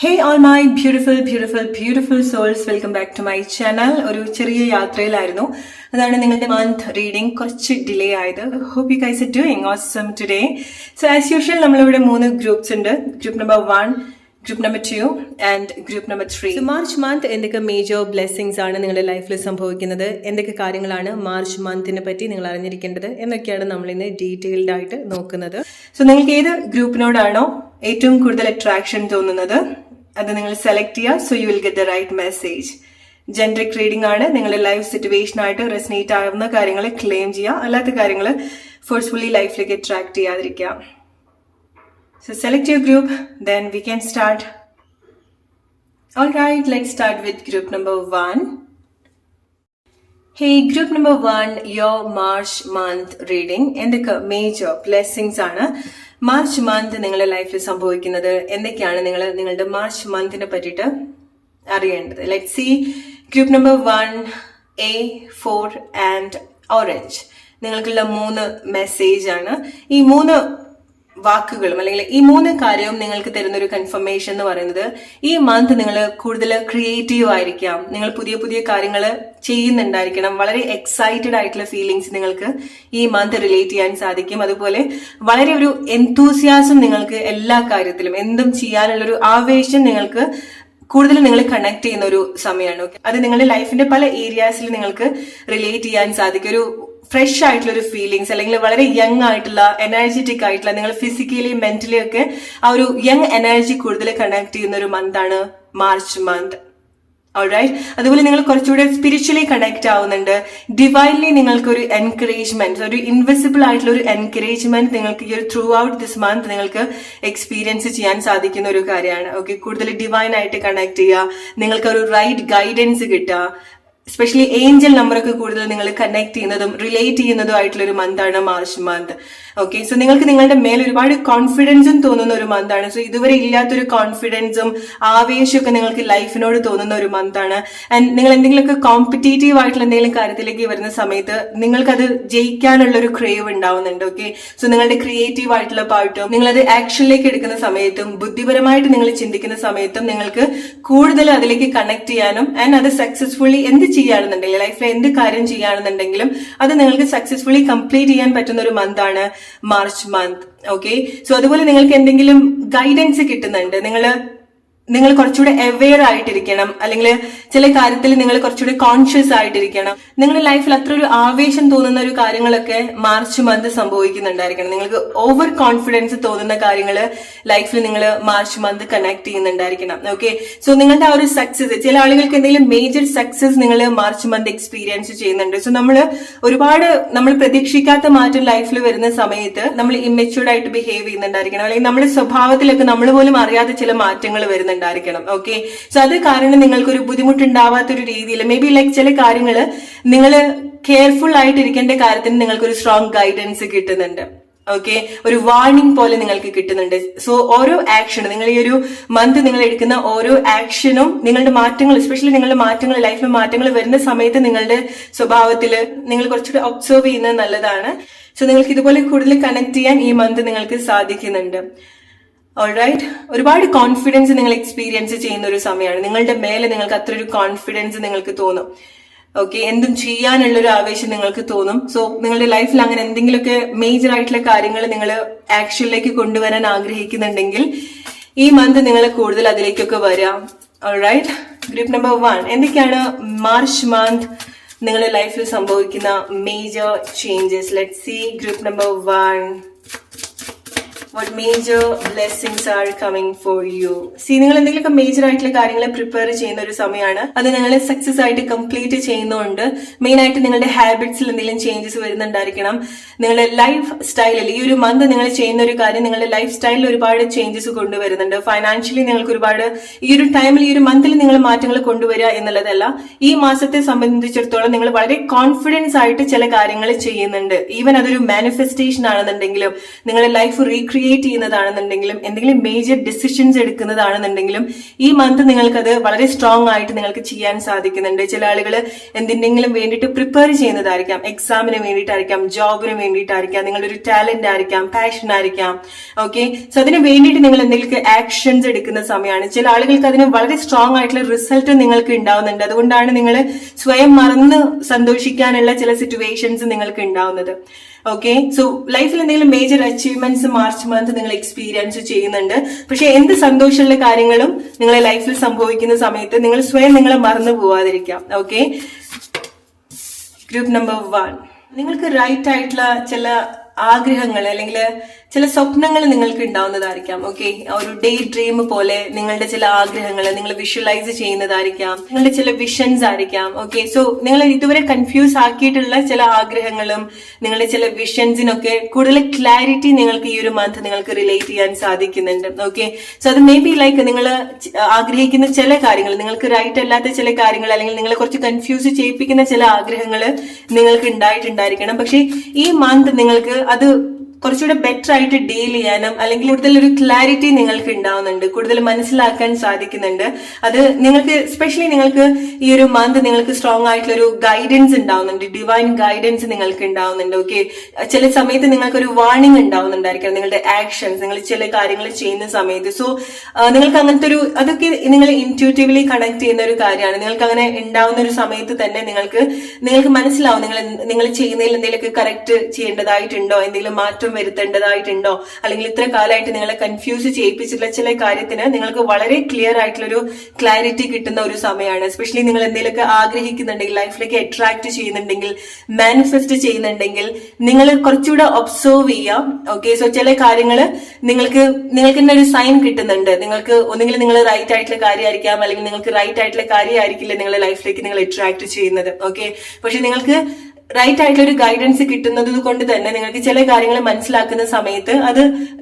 Hey all my beautiful souls, welcome back to my channel. ഒരു ചെറിയ യാത്രയിലായിരുന്നു. അതാണ് നിങ്ങളുടെ മന്ത് റീഡിംഗ് കുറച്ച് ഡിലേ ആയത്. Hope you guys are doing awesome today. So as usual നമ്മളിവിടെ 3 groups ഉണ്ട്. Group number 1, group number 2 and group number 3. March month എന്തൊക്കെ major blessings ആണ് നിങ്ങളുടെ ലൈഫിൽ സംഭവിക്കുന്നത്, എന്തൊക്കെ കാര്യങ്ങളാണ് മാർച്ച് മന്തിനെ പറ്റി നിങ്ങൾ അറിഞ്ഞിരിക്കേണ്ടത് എന്നൊക്കെയാണ് നമ്മൾ ഇന്ന് ഡീറ്റെയിൽഡ് ആയിട്ട് നോക്കുന്നത്. സോ നിങ്ങൾക്ക് ഏത് ഗ്രൂപ്പിനോടാണോ ഏറ്റവും കൂടുതൽ അട്രാക്ഷൻ തോന്നുന്നത് അത് നിങ്ങൾ സെലക്ട് ചെയ്യുക. So you will get the right message. Generic reading ആണ്. നിങ്ങളുടെ ലൈഫ് സിറ്റുവേഷൻ ആയിട്ട് റെസനേറ്റ് ആവുന്ന കാര്യങ്ങൾ ക്ലെയിം ചെയ്യുക, അല്ലാത്ത കാര്യങ്ങൾ ഫോഴ്സ്ഫുള്ളി ലൈഫിലേക്ക് അട്രാക്ട് ചെയ്യാതിരിക്കുക. So select your group, then we can start. Alright, let's start with group number 1. Hey, group number 1, your March month reading. എന്തൊക്കെ മേജർ ബ്ലെസ്സിങ്സ് ആണ് മാർച്ച് മന്ത് നിങ്ങളുടെ ലൈഫിൽ സംഭവിക്കുന്നത്, എന്തൊക്കെയാണ് നിങ്ങൾ നിങ്ങളുടെ മാർച്ച് മന്തിനെ പറ്റിയിട്ട് അറിയേണ്ടത്. Let's see group number 1, A4 and orange. നിങ്ങൾക്കുള്ള 3 മെസ്സേജ് ആണ്. ഈ 3 വാക്കുകളും അല്ലെങ്കിൽ ഈ 3 കാര്യവും നിങ്ങൾക്ക് തരുന്ന ഒരു കൺഫർമേഷൻ എന്ന് പറയുന്നത് ഈ മന്ത് നിങ്ങൾ കൂടുതൽ ക്രിയേറ്റീവ് ആയിരിക്കാം, നിങ്ങൾ പുതിയ പുതിയ കാര്യങ്ങൾ ചെയ്യുന്നുണ്ടായിരിക്കണം, വളരെ എക്സൈറ്റഡ് ആയിട്ടുള്ള ഫീലിങ്സ് നിങ്ങൾക്ക് ഈ മന്ത് റിലേറ്റ് ചെയ്യാൻ സാധിക്കും. അതുപോലെ വളരെ ഒരു എന്തൂസിയാസം നിങ്ങൾക്ക് എല്ലാ കാര്യത്തിലും എന്തും ചെയ്യാനുള്ളൊരു ആവേശം നിങ്ങൾക്ക് കൂടുതൽ നിങ്ങൾ കണക്ട് ചെയ്യുന്ന ഒരു സമയമാണ്. അത് നിങ്ങളുടെ ലൈഫിന്റെ പല ഏരിയാസിൽ നിങ്ങൾക്ക് റിലേറ്റ് ചെയ്യാൻ സാധിക്കും. ഒരു ഫ്രഷ് ആയിട്ടുള്ള ഒരു ഫീലിങ്സ് അല്ലെങ്കിൽ വളരെ യങ് ആയിട്ടുള്ള എനർജറ്റിക് ആയിട്ടുള്ള നിങ്ങൾ ഫിസിക്കലി മെന്റലി ഒക്കെ ആ ഒരു യങ് എനർജി കൂടുതൽ കണക്ട് ചെയ്യുന്ന ഒരു മന്താണ് മാർച്ച് മന്ത്. ഓൾറൈറ്റ്, അതുപോലെ നിങ്ങൾ കുറച്ചുകൂടെ സ്പിരിച്വലി കണക്ട് ആവുന്നുണ്ട്. ഡിവൈൻലി നിങ്ങൾക്ക് ഒരു എൻകറേജ്മെന്റ്, ഒരു ഇൻവിസിബിൾ ആയിട്ടുള്ള ഒരു എൻകറേജ്മെന്റ് നിങ്ങൾക്ക് ഈ ഒരു ത്രൂ ഔട്ട് ദിസ് മന്ത് നിങ്ങൾക്ക് എക്സ്പീരിയൻസ് ചെയ്യാൻ സാധിക്കുന്ന ഒരു കാര്യമാണ്. ഓക്കെ, കൂടുതൽ ഡിവൈൻ ആയിട്ട് കണക്ട് ചെയ്യുക, നിങ്ങൾക്ക് ഒരു റൈറ്റ് ഗൈഡൻസ് കിട്ടുക. എസ്പെഷ്യലി ഏഞ്ചൽ നമ്പറൊക്കെ കൂടുതൽ നിങ്ങൾ കണക്ട് ചെയ്യുന്നതും റിലേറ്റ് ചെയ്യുന്നതും ആയിട്ടുള്ള ഒരു മന്താണ് മാർച്ച് മന്ത്. ഓക്കെ, സോ നിങ്ങൾക്ക് നിങ്ങളുടെ മേൽ ഒരുപാട് കോൺഫിഡൻസും തോന്നുന്ന ഒരു മന്താണ്. സോ ഇതുവരെ ഇല്ലാത്തൊരു കോൺഫിഡൻസും ആവേശമൊക്കെ നിങ്ങൾക്ക് ലൈഫിനോട് തോന്നുന്ന ഒരു മന്താണ്. ആൻഡ് നിങ്ങൾ എന്തെങ്കിലുമൊക്കെ കോമ്പറ്റേറ്റീവ് ആയിട്ടുള്ള എന്തെങ്കിലും കാര്യത്തിലേക്ക് വരുന്ന സമയത്ത് നിങ്ങൾക്കത് ജയിക്കാനുള്ള ഒരു ക്രേവ് ഉണ്ടാവുന്നുണ്ട്. ഓക്കെ, സോ നിങ്ങളുടെ ക്രിയേറ്റീവ് ആയിട്ടുള്ള പാർട്ടും നിങ്ങളത് ആക്ഷനിലേക്ക് എടുക്കുന്ന സമയത്തും ബുദ്ധിപരമായിട്ട് നിങ്ങൾ ചിന്തിക്കുന്ന സമയത്തും നിങ്ങൾക്ക് കൂടുതൽ അതിലേക്ക് കണക്ട് ചെയ്യാനും ആൻഡ് അത് സക്സസ്ഫുള്ളി എന്ത് ചെയ്യുകയാണെന്നുണ്ടെങ്കിലും ലൈഫിൽ എന്ത് കാര്യം ചെയ്യുകയാണെന്നുണ്ടെങ്കിലും അത് നിങ്ങൾക്ക് സക്സസ്ഫുള്ളി കംപ്ലീറ്റ് ചെയ്യാൻ പറ്റുന്ന ഒരു മന്താണ് മാർച്ച് മന്ത്. ഓക്കെ, സോ അതുപോലെ നിങ്ങൾക്ക് എന്തെങ്കിലും ഗൈഡൻസ് കിട്ടുന്നുണ്ട്, നിങ്ങൾ കുറച്ചുകൂടെ അവെയർ ആയിട്ടിരിക്കണം, അല്ലെങ്കിൽ ചില കാര്യത്തിൽ നിങ്ങൾ കുറച്ചുകൂടെ കോൺഷ്യസ് ആയിട്ടിരിക്കണം. നിങ്ങളുടെ ലൈഫിൽ അത്ര ഒരു ആവേശം തോന്നുന്ന ഒരു കാര്യങ്ങളൊക്കെ മാർച്ച് മന്ത് സംഭവിക്കുന്നുണ്ടായിരിക്കണം. നിങ്ങൾക്ക് ഓവർ കോൺഫിഡൻസ് തോന്നുന്ന കാര്യങ്ങൾ ലൈഫിൽ നിങ്ങൾ മാർച്ച് മന്ത് കണക്ട് ചെയ്യുന്നുണ്ടായിരിക്കണം. ഓക്കെ, സോ നിങ്ങളുടെ ആ ഒരു സക്സസ്, ചില ആളുകൾക്ക് എന്തെങ്കിലും മേജർ സക്സസ് നിങ്ങൾ മാർച്ച് മന്ത് എക്സ്പീരിയൻസ് ചെയ്യുന്നുണ്ട്. സോ നമ്മൾ പ്രതീക്ഷിക്കാത്ത മാറ്റം ലൈഫിൽ വരുന്ന സമയത്ത് നമ്മൾ ഇമ്മെച്യൂർഡ് ആയിട്ട് ബിഹേവ് ചെയ്യുന്നുണ്ടായിരിക്കണം, അല്ലെങ്കിൽ നമ്മുടെ സ്വഭാവത്തിലൊക്കെ നമ്മൾ പോലും അറിയാതെ ചില മാറ്റങ്ങൾ വരുന്നുണ്ടായിരിക്കണം. ഓക്കെ, സോ അത് കാരണം നിങ്ങൾക്കൊരു ബുദ്ധിമുട്ടുണ്ടാവാത്തൊരു രീതിയിൽ മേ ബി ലൈക്ക് ചില കാര്യങ്ങള് നിങ്ങൾ കെയർഫുൾ ആയിട്ടിരിക്കേണ്ട കാര്യത്തിന് നിങ്ങൾക്കൊരു സ്ട്രോങ് ഗൈഡൻസ് കിട്ടുന്നുണ്ട്. ഓക്കെ, ഒരു വാർണിംഗ് പോലെ നിങ്ങൾക്ക് കിട്ടുന്നുണ്ട്. സോ ഓരോ ആക്ഷനും നിങ്ങൾ ഈ ഒരു മന്ത് നിങ്ങൾ എടുക്കുന്ന ഓരോ ആക്ഷനും നിങ്ങളുടെ മാറ്റങ്ങൾ, എസ്പെഷ്യലി നിങ്ങളുടെ മാറ്റങ്ങൾ, ലൈഫിൽ മാറ്റങ്ങൾ വരുന്ന സമയത്ത് നിങ്ങളുടെ സ്വഭാവത്തിൽ നിങ്ങൾ കുറച്ചുകൂടി ഒബ്സർവ് ചെയ്യുന്നത് നല്ലതാണ്. സോ നിങ്ങൾക്ക് ഇതുപോലെ കൂടുതൽ കണക്ട് ചെയ്യാൻ ഈ മന്ത് നിങ്ങൾക്ക് സാധിക്കുന്നുണ്ട്. ഓൾറൈറ്റ്, ഒരുപാട് കോൺഫിഡൻസ് നിങ്ങൾ എക്സ്പീരിയൻസ് ചെയ്യുന്ന ഒരു സമയമാണ്. നിങ്ങളുടെ മേലെ നിങ്ങൾക്ക് അത്ര ഒരു കോൺഫിഡൻസ് നിങ്ങൾക്ക് തോന്നും. ഓക്കെ, എന്തും ചെയ്യാനുള്ള ഒരു ആവേശം നിങ്ങൾക്ക് തോന്നും. സോ നിങ്ങളുടെ ലൈഫിൽ അങ്ങനെ എന്തെങ്കിലുമൊക്കെ മേജർ ആയിട്ടുള്ള കാര്യങ്ങൾ നിങ്ങൾ ആക്ഷനിലേക്ക് കൊണ്ടുവരാൻ ആഗ്രഹിക്കുന്നുണ്ടെങ്കിൽ ഈ മന്ത് നിങ്ങൾ കൂടുതൽ അതിലേക്കൊക്കെ വരാം. ഓൾറൈറ്റ്, ഗ്രൂപ്പ് നമ്പർ 1, എന്തൊക്കെയാണ് മാർച്ച് മന്ത് നിങ്ങളുടെ ലൈഫിൽ സംഭവിക്കുന്ന major changes. Let's see group number 1. What major blessings are coming for you? See, നിങ്ങൾ എന്തെങ്കിലുമൊക്കെ മേജർ ആയിട്ടുള്ള കാര്യങ്ങൾ പ്രിപ്പയർ ചെയ്യുന്ന ഒരു സമയമാണ്. അത് നിങ്ങൾ സക്സസ് ആയിട്ട് കംപ്ലീറ്റ് ചെയ്യുന്നുണ്ട്. മെയിൻ ആയിട്ട് നിങ്ങളുടെ ഹാബിറ്റ്സിൽ എന്തെങ്കിലും ചേഞ്ചസ് വരുന്നുണ്ടായിരിക്കണം. നിങ്ങളുടെ ലൈഫ് സ്റ്റൈലിൽ ഈ ഒരു മന്ത് നിങ്ങൾ ചെയ്യുന്ന ഒരു കാര്യം നിങ്ങളുടെ ലൈഫ് സ്റ്റൈലിൽ ഒരുപാട് ചേഞ്ചസ് കൊണ്ടുവരുന്നുണ്ട്. ഫൈനാൻഷ്യലി നിങ്ങൾക്ക് ഒരുപാട് ഈ ഒരു ടൈമിൽ ഈ ഒരു മന്തിൽ നിങ്ങൾ മാറ്റങ്ങൾ കൊണ്ടുവരിക എന്നുള്ളതല്ല, ഈ മാസത്തെ സംബന്ധിച്ചിടത്തോളം നിങ്ങൾ വളരെ കോൺഫിഡൻസ് ആയിട്ട് ചില കാര്യങ്ങൾ ചെയ്യുന്നുണ്ട്. ഈവൻ അതൊരു മാനിഫെസ്റ്റേഷൻ ആണെന്നുണ്ടെങ്കിലും നിങ്ങളുടെ ലൈഫ് റീക്രിയേറ്റ് ക്രിയേറ്റ് ചെയ്യുന്നതാണെന്നുണ്ടെങ്കിലും എന്തെങ്കിലും മേജർ ഡിസിഷൻസ് എടുക്കുന്നതാണെന്നുണ്ടെങ്കിലും ഈ മന്ത് നിങ്ങൾക്കത് വളരെ സ്ട്രോങ് ആയിട്ട് നിങ്ങൾക്ക് ചെയ്യാൻ സാധിക്കുന്നുണ്ട്. ചില ആളുകൾ എന്തിനെങ്കിലും വേണ്ടിയിട്ട് പ്രിപ്പയർ ചെയ്യുന്നതായിരിക്കാം, എക്സാമിന് വേണ്ടിയിട്ടായിരിക്കാം, ജോബിന് വേണ്ടിയിട്ടായിരിക്കാം, നിങ്ങളുടെ ഒരു ടാലന്റ് ആയിരിക്കാം, പാഷൻ ആയിരിക്കാം. ഓക്കെ, സോ അതിന് വേണ്ടിയിട്ട് നിങ്ങൾ എന്തെങ്കിലും ആക്ഷൻസ് എടുക്കുന്ന സമയമാണ്. ചില ആളുകൾക്ക് അതിന് വളരെ സ്ട്രോങ് ആയിട്ടുള്ള റിസൾട്ട് നിങ്ങൾക്ക് ഉണ്ടാവുന്നുണ്ട്. അതുകൊണ്ടാണ് നിങ്ങൾ സ്വയം മറന്ന് സന്തോഷിക്കാനുള്ള ചില സിറ്റുവേഷൻസ് നിങ്ങൾക്ക് ഉണ്ടാവുന്നത്. ഓക്കെ, സോ ലൈഫിൽ എന്തെങ്കിലും മേജർ അച്ചീവ്മെന്റ്സ് മാർച്ച് മന്ത് നിങ്ങൾ എക്സ്പീരിയൻസ് ചെയ്യുന്നുണ്ട്. പക്ഷെ എന്ത് സന്തോഷമുള്ള കാര്യങ്ങളും നിങ്ങളെ ലൈഫിൽ സംഭവിക്കുന്ന സമയത്ത് നിങ്ങൾ സ്വയം നിങ്ങളെ മറന്നു പോവാതിരിക്കാം. ഓക്കെ, ഗ്രൂപ്പ് നമ്പർ 1, നിങ്ങൾക്ക് റൈറ്റ് ആയിട്ടുള്ള ചില ആഗ്രഹങ്ങൾ അല്ലെങ്കിൽ ചില സ്വപ്നങ്ങൾ നിങ്ങൾക്ക് ഉണ്ടാവുന്നതായിരിക്കാം. ഓക്കെ, ഒരു ഡേ ഡ്രീം പോലെ നിങ്ങളുടെ ചില ആഗ്രഹങ്ങൾ നിങ്ങൾ വിഷ്വലൈസ് ചെയ്യുന്നതായിരിക്കാം, നിങ്ങളുടെ ചില വിഷൻസ് ആയിരിക്കാം. ഓക്കെ, സോ നിങ്ങൾ ഇതുവരെ കൺഫ്യൂസ് ആക്കിയിട്ടുള്ള ചില ആഗ്രഹങ്ങളും നിങ്ങളുടെ ചില വിഷൻസിനൊക്കെ കൂടുതൽ ക്ലാരിറ്റി നിങ്ങൾക്ക് ഈ ഒരു മന്ത് നിങ്ങൾക്ക് റിലേറ്റ് ചെയ്യാൻ സാധിക്കുന്നുണ്ട്. ഓക്കെ, സോ അത് മേ ബി ലൈക്ക് നിങ്ങൾ ആഗ്രഹിക്കുന്ന ചില കാര്യങ്ങൾ, നിങ്ങൾക്ക് റൈറ്റ് അല്ലാത്ത ചില കാര്യങ്ങൾ അല്ലെങ്കിൽ നിങ്ങളെ കുറച്ച് കൺഫ്യൂസ് ചെയ്യിപ്പിക്കുന്ന ചില ആഗ്രഹങ്ങൾ നിങ്ങൾക്ക് ഉണ്ടായിട്ടുണ്ടായിരിക്കണം. പക്ഷെ ഈ മന്ത് നിങ്ങൾക്ക് അത് കുറച്ചുകൂടെ ബെറ്റർ ആയിട്ട് ഡീൽ ചെയ്യാനും അല്ലെങ്കിൽ കൂടുതൽ ഒരു ക്ലാരിറ്റി നിങ്ങൾക്ക് ഉണ്ടാവുന്നുണ്ട്, കൂടുതൽ മനസ്സിലാക്കാൻ സാധിക്കുന്നുണ്ട്. അത് നിങ്ങൾക്ക് സ്പെഷ്യലി നിങ്ങൾക്ക് ഈ ഒരു മന്ത് നിങ്ങൾക്ക് സ്ട്രോങ് ആയിട്ടുള്ള ഒരു ഗൈഡൻസ് ഉണ്ടാവുന്നുണ്ട്, ഡിവൈൻ ഗൈഡൻസ് നിങ്ങൾക്ക് ഉണ്ടാവുന്നുണ്ട്. ഓക്കെ, ചില സമയത്ത് നിങ്ങൾക്ക് ഒരു വാർണിംഗ് ഉണ്ടാവുന്നുണ്ടായിരിക്കാം നിങ്ങളുടെ ആക്ഷൻസ്, നിങ്ങൾ ചില കാര്യങ്ങൾ ചെയ്യുന്ന സമയത്ത്. സോ നിങ്ങൾക്ക് അങ്ങനത്തെ ഒരു അതൊക്കെ നിങ്ങൾ ഇൻറ്റ്യൂട്ടീവ്ലി കണക്ട് ചെയ്യുന്ന ഒരു കാര്യമാണ്. നിങ്ങൾക്ക് അങ്ങനെ ഉണ്ടാവുന്ന ഒരു സമയത്ത് തന്നെ നിങ്ങൾക്ക് മനസ്സിലാവും നിങ്ങൾ ചെയ്യുന്നതിൽ എന്തെങ്കിലുമൊക്കെ കറക്റ്റ് ചെയ്യേണ്ടതായിട്ടുണ്ടോ, എന്തെങ്കിലും മാറ്റം വരുത്തേണ്ടതായിട്ടുണ്ടോ, അല്ലെങ്കിൽ ഇത്ര കാലമായിട്ട് നിങ്ങളെ കൺഫ്യൂസ് ചെയ്യിപ്പിച്ചിട്ടുള്ള ചില കാര്യത്തിന് നിങ്ങൾക്ക് വളരെ ക്ലിയർ ആയിട്ടുള്ള ഒരു ക്ലാരിറ്റി കിട്ടുന്ന ഒരു സമയമാണ്. എസ്പെഷ്യലി നിങ്ങൾ എന്തെങ്കിലുമൊക്കെ ആഗ്രഹിക്കുന്നുണ്ടെങ്കിൽ, ലൈഫിലേക്ക് അട്രാക്ട് ചെയ്യുന്നുണ്ടെങ്കിൽ, മാനിഫെസ്റ്റ് ചെയ്യുന്നുണ്ടെങ്കിൽ നിങ്ങൾ കുറച്ചുകൂടെ ഒബ്സർവ് ചെയ്യാം. ഓക്കെ, സോ ചില കാര്യങ്ങൾ നിങ്ങൾക്ക് തന്നെ ഒരു സൈൻ കിട്ടുന്നുണ്ട്. നിങ്ങൾക്ക് ഒന്നുകിൽ നിങ്ങൾ റൈറ്റ് ആയിട്ടുള്ള കാര്യമായിരിക്കാം, അല്ലെങ്കിൽ നിങ്ങൾക്ക് റൈറ്റ് ആയിട്ടുള്ള കാര്യമായിരിക്കില്ല നിങ്ങളുടെ ലൈഫിലേക്ക് നിങ്ങൾ അട്രാക്ട് ചെയ്യുന്നത്. ഓക്കെ, പക്ഷെ നിങ്ങൾക്ക് റൈറ്റ് ആയിട്ടുള്ള ഒരു ഗൈഡൻസ് കിട്ടുന്നത് കൊണ്ട് തന്നെ നിങ്ങൾക്ക് ചില കാര്യങ്ങൾ മനസ്സിലാക്കുന്ന സമയത്ത് അത്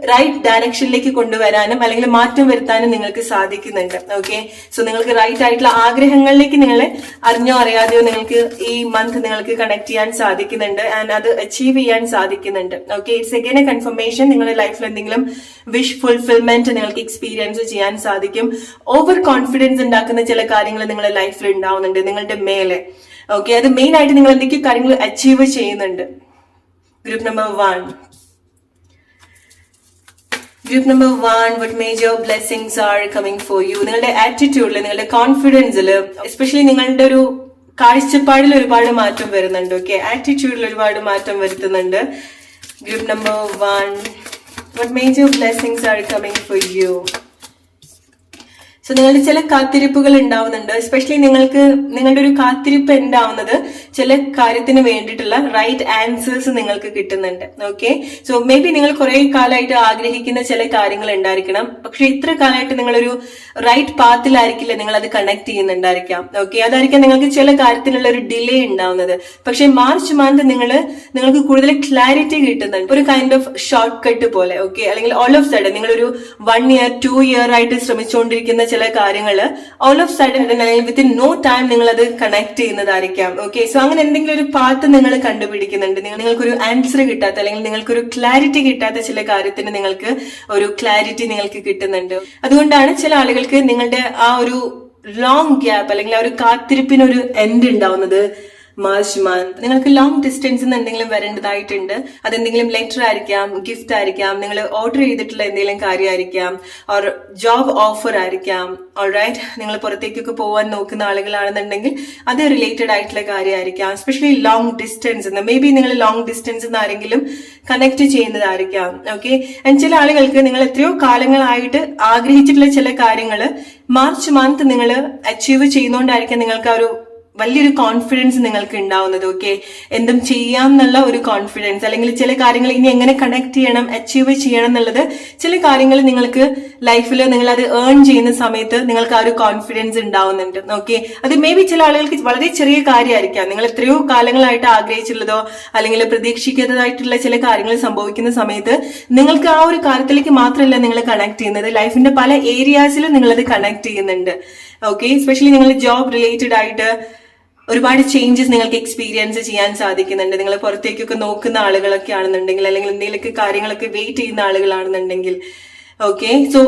റൈറ്റ് ഡയറക്ഷനിലേക്ക് കൊണ്ടുവരാനും അല്ലെങ്കിൽ മാറ്റം വരുത്താനും നിങ്ങൾക്ക് സാധിക്കുന്നുണ്ട്. ഓക്കെ, സോ നിങ്ങൾക്ക് റൈറ്റ് ആയിട്ടുള്ള ആഗ്രഹങ്ങളിലേക്ക് നിങ്ങൾ അറിഞ്ഞോ അറിയാതെയോ നിങ്ങൾക്ക് ഈ മന്ത് നിങ്ങൾക്ക് കണക്ട് ചെയ്യാൻ സാധിക്കുന്നുണ്ട് ആൻഡ് അത് അച്ചീവ് ചെയ്യാൻ സാധിക്കുന്നുണ്ട്. Okay, it's again A confirmation നിങ്ങളുടെ ലൈഫിൽ എന്തെങ്കിലും വിഷ് ഫുൾഫിൽമെന്റ് നിങ്ങൾക്ക് എക്സ്പീരിയൻസ് ചെയ്യാൻ സാധിക്കും. ഓവർ കോൺഫിഡൻസ് ഉണ്ടാക്കുന്ന ചില കാര്യങ്ങൾ നിങ്ങളുടെ ലൈഫിൽ ഉണ്ടാവുന്നുണ്ട് നിങ്ങളുടെ മേലെ. ഓക്കെ, അത് മെയിൻ ആയിട്ട് നിങ്ങൾ എന്തൊക്കെ കാര്യങ്ങൾ അച്ചീവ് ചെയ്യുന്നുണ്ട്. Group number 1, what major blessings are coming for you? നിങ്ങളുടെ ആറ്റിറ്റ്യൂഡിൽ, നിങ്ങളുടെ കോൺഫിഡൻസിൽ, എസ്പെഷ്യലി നിങ്ങളുടെ ഒരു കാഴ്ചപ്പാടിൽ ഒരുപാട് മാറ്റം വരുന്നുണ്ട്. ഓക്കെ, ആറ്റിറ്റ്യൂഡിൽ ഒരുപാട് മാറ്റം വരുത്തുന്നുണ്ട്. Group number 1, what major blessings are coming for you? So നിങ്ങളുടെ ചില കാത്തിരിപ്പുകൾ ഉണ്ടാവുന്നുണ്ട്. എസ്പെഷ്യലി നിങ്ങളുടെ ഒരു കാത്തിരിപ്പ് ഉണ്ടാവുന്നത് ചില കാര്യത്തിന് വേണ്ടിയിട്ടുള്ള റൈറ്റ് ആൻസേഴ്സ് നിങ്ങൾക്ക് കിട്ടുന്നുണ്ട്. ഓക്കെ, സോ മേ ബി നിങ്ങൾ കുറെ കാലമായിട്ട് ആഗ്രഹിക്കുന്ന ചില കാര്യങ്ങൾ ഉണ്ടായിരിക്കണം, പക്ഷെ ഇത്ര കാലമായിട്ട് നിങ്ങളൊരു റൈറ്റ് പാത്തിലായിരിക്കില്ല നിങ്ങൾ അത് കണക്ട് ചെയ്യുന്നുണ്ടായിരിക്കാം. ഓക്കെ, അതായിരിക്കാം നിങ്ങൾക്ക് ചില കാര്യത്തിനുള്ള ഒരു ഡിലേ ഉണ്ടാവുന്നത്. പക്ഷെ മാർച്ച് മന്ത് നിങ്ങൾക്ക് കൂടുതൽ ക്ലാരിറ്റി കിട്ടുന്നുണ്ട്, ഒരു കൈൻഡ് ഓഫ് ഷോർട്ട് കട്ട് പോലെ. ഓക്കെ, അല്ലെങ്കിൽ ഓൾ ഓഫ് സഡൻ നിങ്ങളൊരു 1 year 2 year ആയിട്ട് ശ്രമിച്ചുകൊണ്ടിരിക്കുന്ന ചില കാര്യങ്ങള് ഓൾ ഓഫ് സഡൻ അല്ലെങ്കിൽ വിത്തിൻ നോ ടൈം നിങ്ങൾ അത് കണക്ട് ചെയ്യുന്നതായിരിക്കാം. ഓക്കെ, സോ അങ്ങനെ എന്തെങ്കിലും ഒരു പാത്ത് നിങ്ങൾ കണ്ടുപിടിക്കുന്നുണ്ട്. നിങ്ങൾക്കൊരു ആൻസർ കിട്ടാത്ത അല്ലെങ്കിൽ നിങ്ങൾക്കൊരു ക്ലാരിറ്റി കിട്ടാത്ത ചില കാര്യത്തിന് നിങ്ങൾക്ക് ഒരു ക്ലാരിറ്റി നിങ്ങൾക്ക് കിട്ടുന്നുണ്ട്. അതുകൊണ്ടാണ് ചില ആളുകൾക്ക് നിങ്ങളുടെ ആ ഒരു ലോങ് ഗ്യാപ്പ് അല്ലെങ്കിൽ ആ ഒരു കാത്തിരിപ്പിനൊരു എൻഡ് ഉണ്ടാവുന്നത് മാർച്ച് മന്ത്. നിങ്ങൾക്ക് ലോങ് ഡിസ്റ്റൻസ് എന്തെങ്കിലും വരേണ്ടതായിട്ടുണ്ട്. അതെന്തെങ്കിലും ലെറ്റർ ആയിരിക്കാം, ഗിഫ്റ്റ് ആയിരിക്കാം, നിങ്ങൾ ഓർഡർ ചെയ്തിട്ടുള്ള എന്തെങ്കിലും കാര്യമായിരിക്കാം, ഓർ ജോബ് ഓഫർ ആയിരിക്കാം. ഓൾറൈറ്റ്, നിങ്ങൾ പുറത്തേക്കൊക്കെ പോകാൻ നോക്കുന്ന ആളുകളാണെന്നുണ്ടെങ്കിൽ അത് റിലേറ്റഡ് ആയിട്ടുള്ള കാര്യമായിരിക്കാം. Especially long distance, may B നിങ്ങൾ ലോങ് ഡിസ്റ്റൻസ് ആരെങ്കിലും കണക്ട് ചെയ്യുന്നതായിരിക്കാം. ഓക്കെ, ആൻഡ് ചില ആളുകൾക്ക് നിങ്ങൾ എത്രയോ കാലങ്ങളായിട്ട് ആഗ്രഹിച്ചിട്ടുള്ള ചില കാര്യങ്ങൾ മാർച്ച് മന്ത് നിങ്ങൾ അച്ചീവ് ചെയ്യുന്നോണ്ടായിരിക്കാം നിങ്ങൾക്ക് ആ ഒരു വലിയൊരു കോൺഫിഡൻസ് നിങ്ങൾക്ക് ഉണ്ടാവുന്നത്. ഓക്കെ, എന്തും ചെയ്യാം എന്നുള്ള ഒരു കോൺഫിഡൻസ്, അല്ലെങ്കിൽ ചില കാര്യങ്ങൾ ഇനി എങ്ങനെ കണക്ട് ചെയ്യണം, അച്ചീവ് ചെയ്യണം എന്നുള്ളത്, ചില കാര്യങ്ങൾ നിങ്ങൾക്ക് ലൈഫിൽ നിങ്ങൾ അത് ഏൺ ചെയ്യുന്ന സമയത്ത് നിങ്ങൾക്ക് ആ ഒരു കോൺഫിഡൻസ് ഉണ്ടാവുന്നുണ്ട്. ഓക്കെ, അത് മേ ബി ചില ആളുകൾക്ക് വളരെ ചെറിയ കാര്യമായിരിക്കാം. നിങ്ങൾ എത്രയോ കാലങ്ങളായിട്ട് ആഗ്രഹിച്ചിട്ടുള്ളതോ അല്ലെങ്കിൽ പ്രതീക്ഷിക്കാത്തതായിട്ടുള്ള ചില കാര്യങ്ങൾ സംഭവിക്കുന്ന സമയത്ത് നിങ്ങൾക്ക് ആ ഒരു കാര്യത്തിലേക്ക് മാത്രമല്ല നിങ്ങൾ കണക്ട് ചെയ്യുന്നത്, ലൈഫിന്റെ പല ഏരിയാസിലും നിങ്ങളത് കണക്ട് ചെയ്യുന്നുണ്ട്. ഓക്കെ, എസ്പെഷ്യലി നിങ്ങൾ ജോബ് റിലേറ്റഡ് ആയിട്ട് ഒരുപാട് ചേഞ്ചസ് നിങ്ങൾക്ക് എക്സ്പീരിയൻസ് ചെയ്യാൻ സാധിക്കുന്നുണ്ട്. നിങ്ങൾ പുറത്തേക്കൊക്കെ നോക്കുന്ന ആളുകളൊക്കെ ആണെന്നുണ്ടെങ്കിൽ, അല്ലെങ്കിൽ എന്തെങ്കിലുമൊക്കെ കാര്യങ്ങളൊക്കെ വെയിറ്റ് ചെയ്യുന്ന ആളുകളാണെന്നുണ്ടെങ്കിൽ, ഓക്കെ. സോ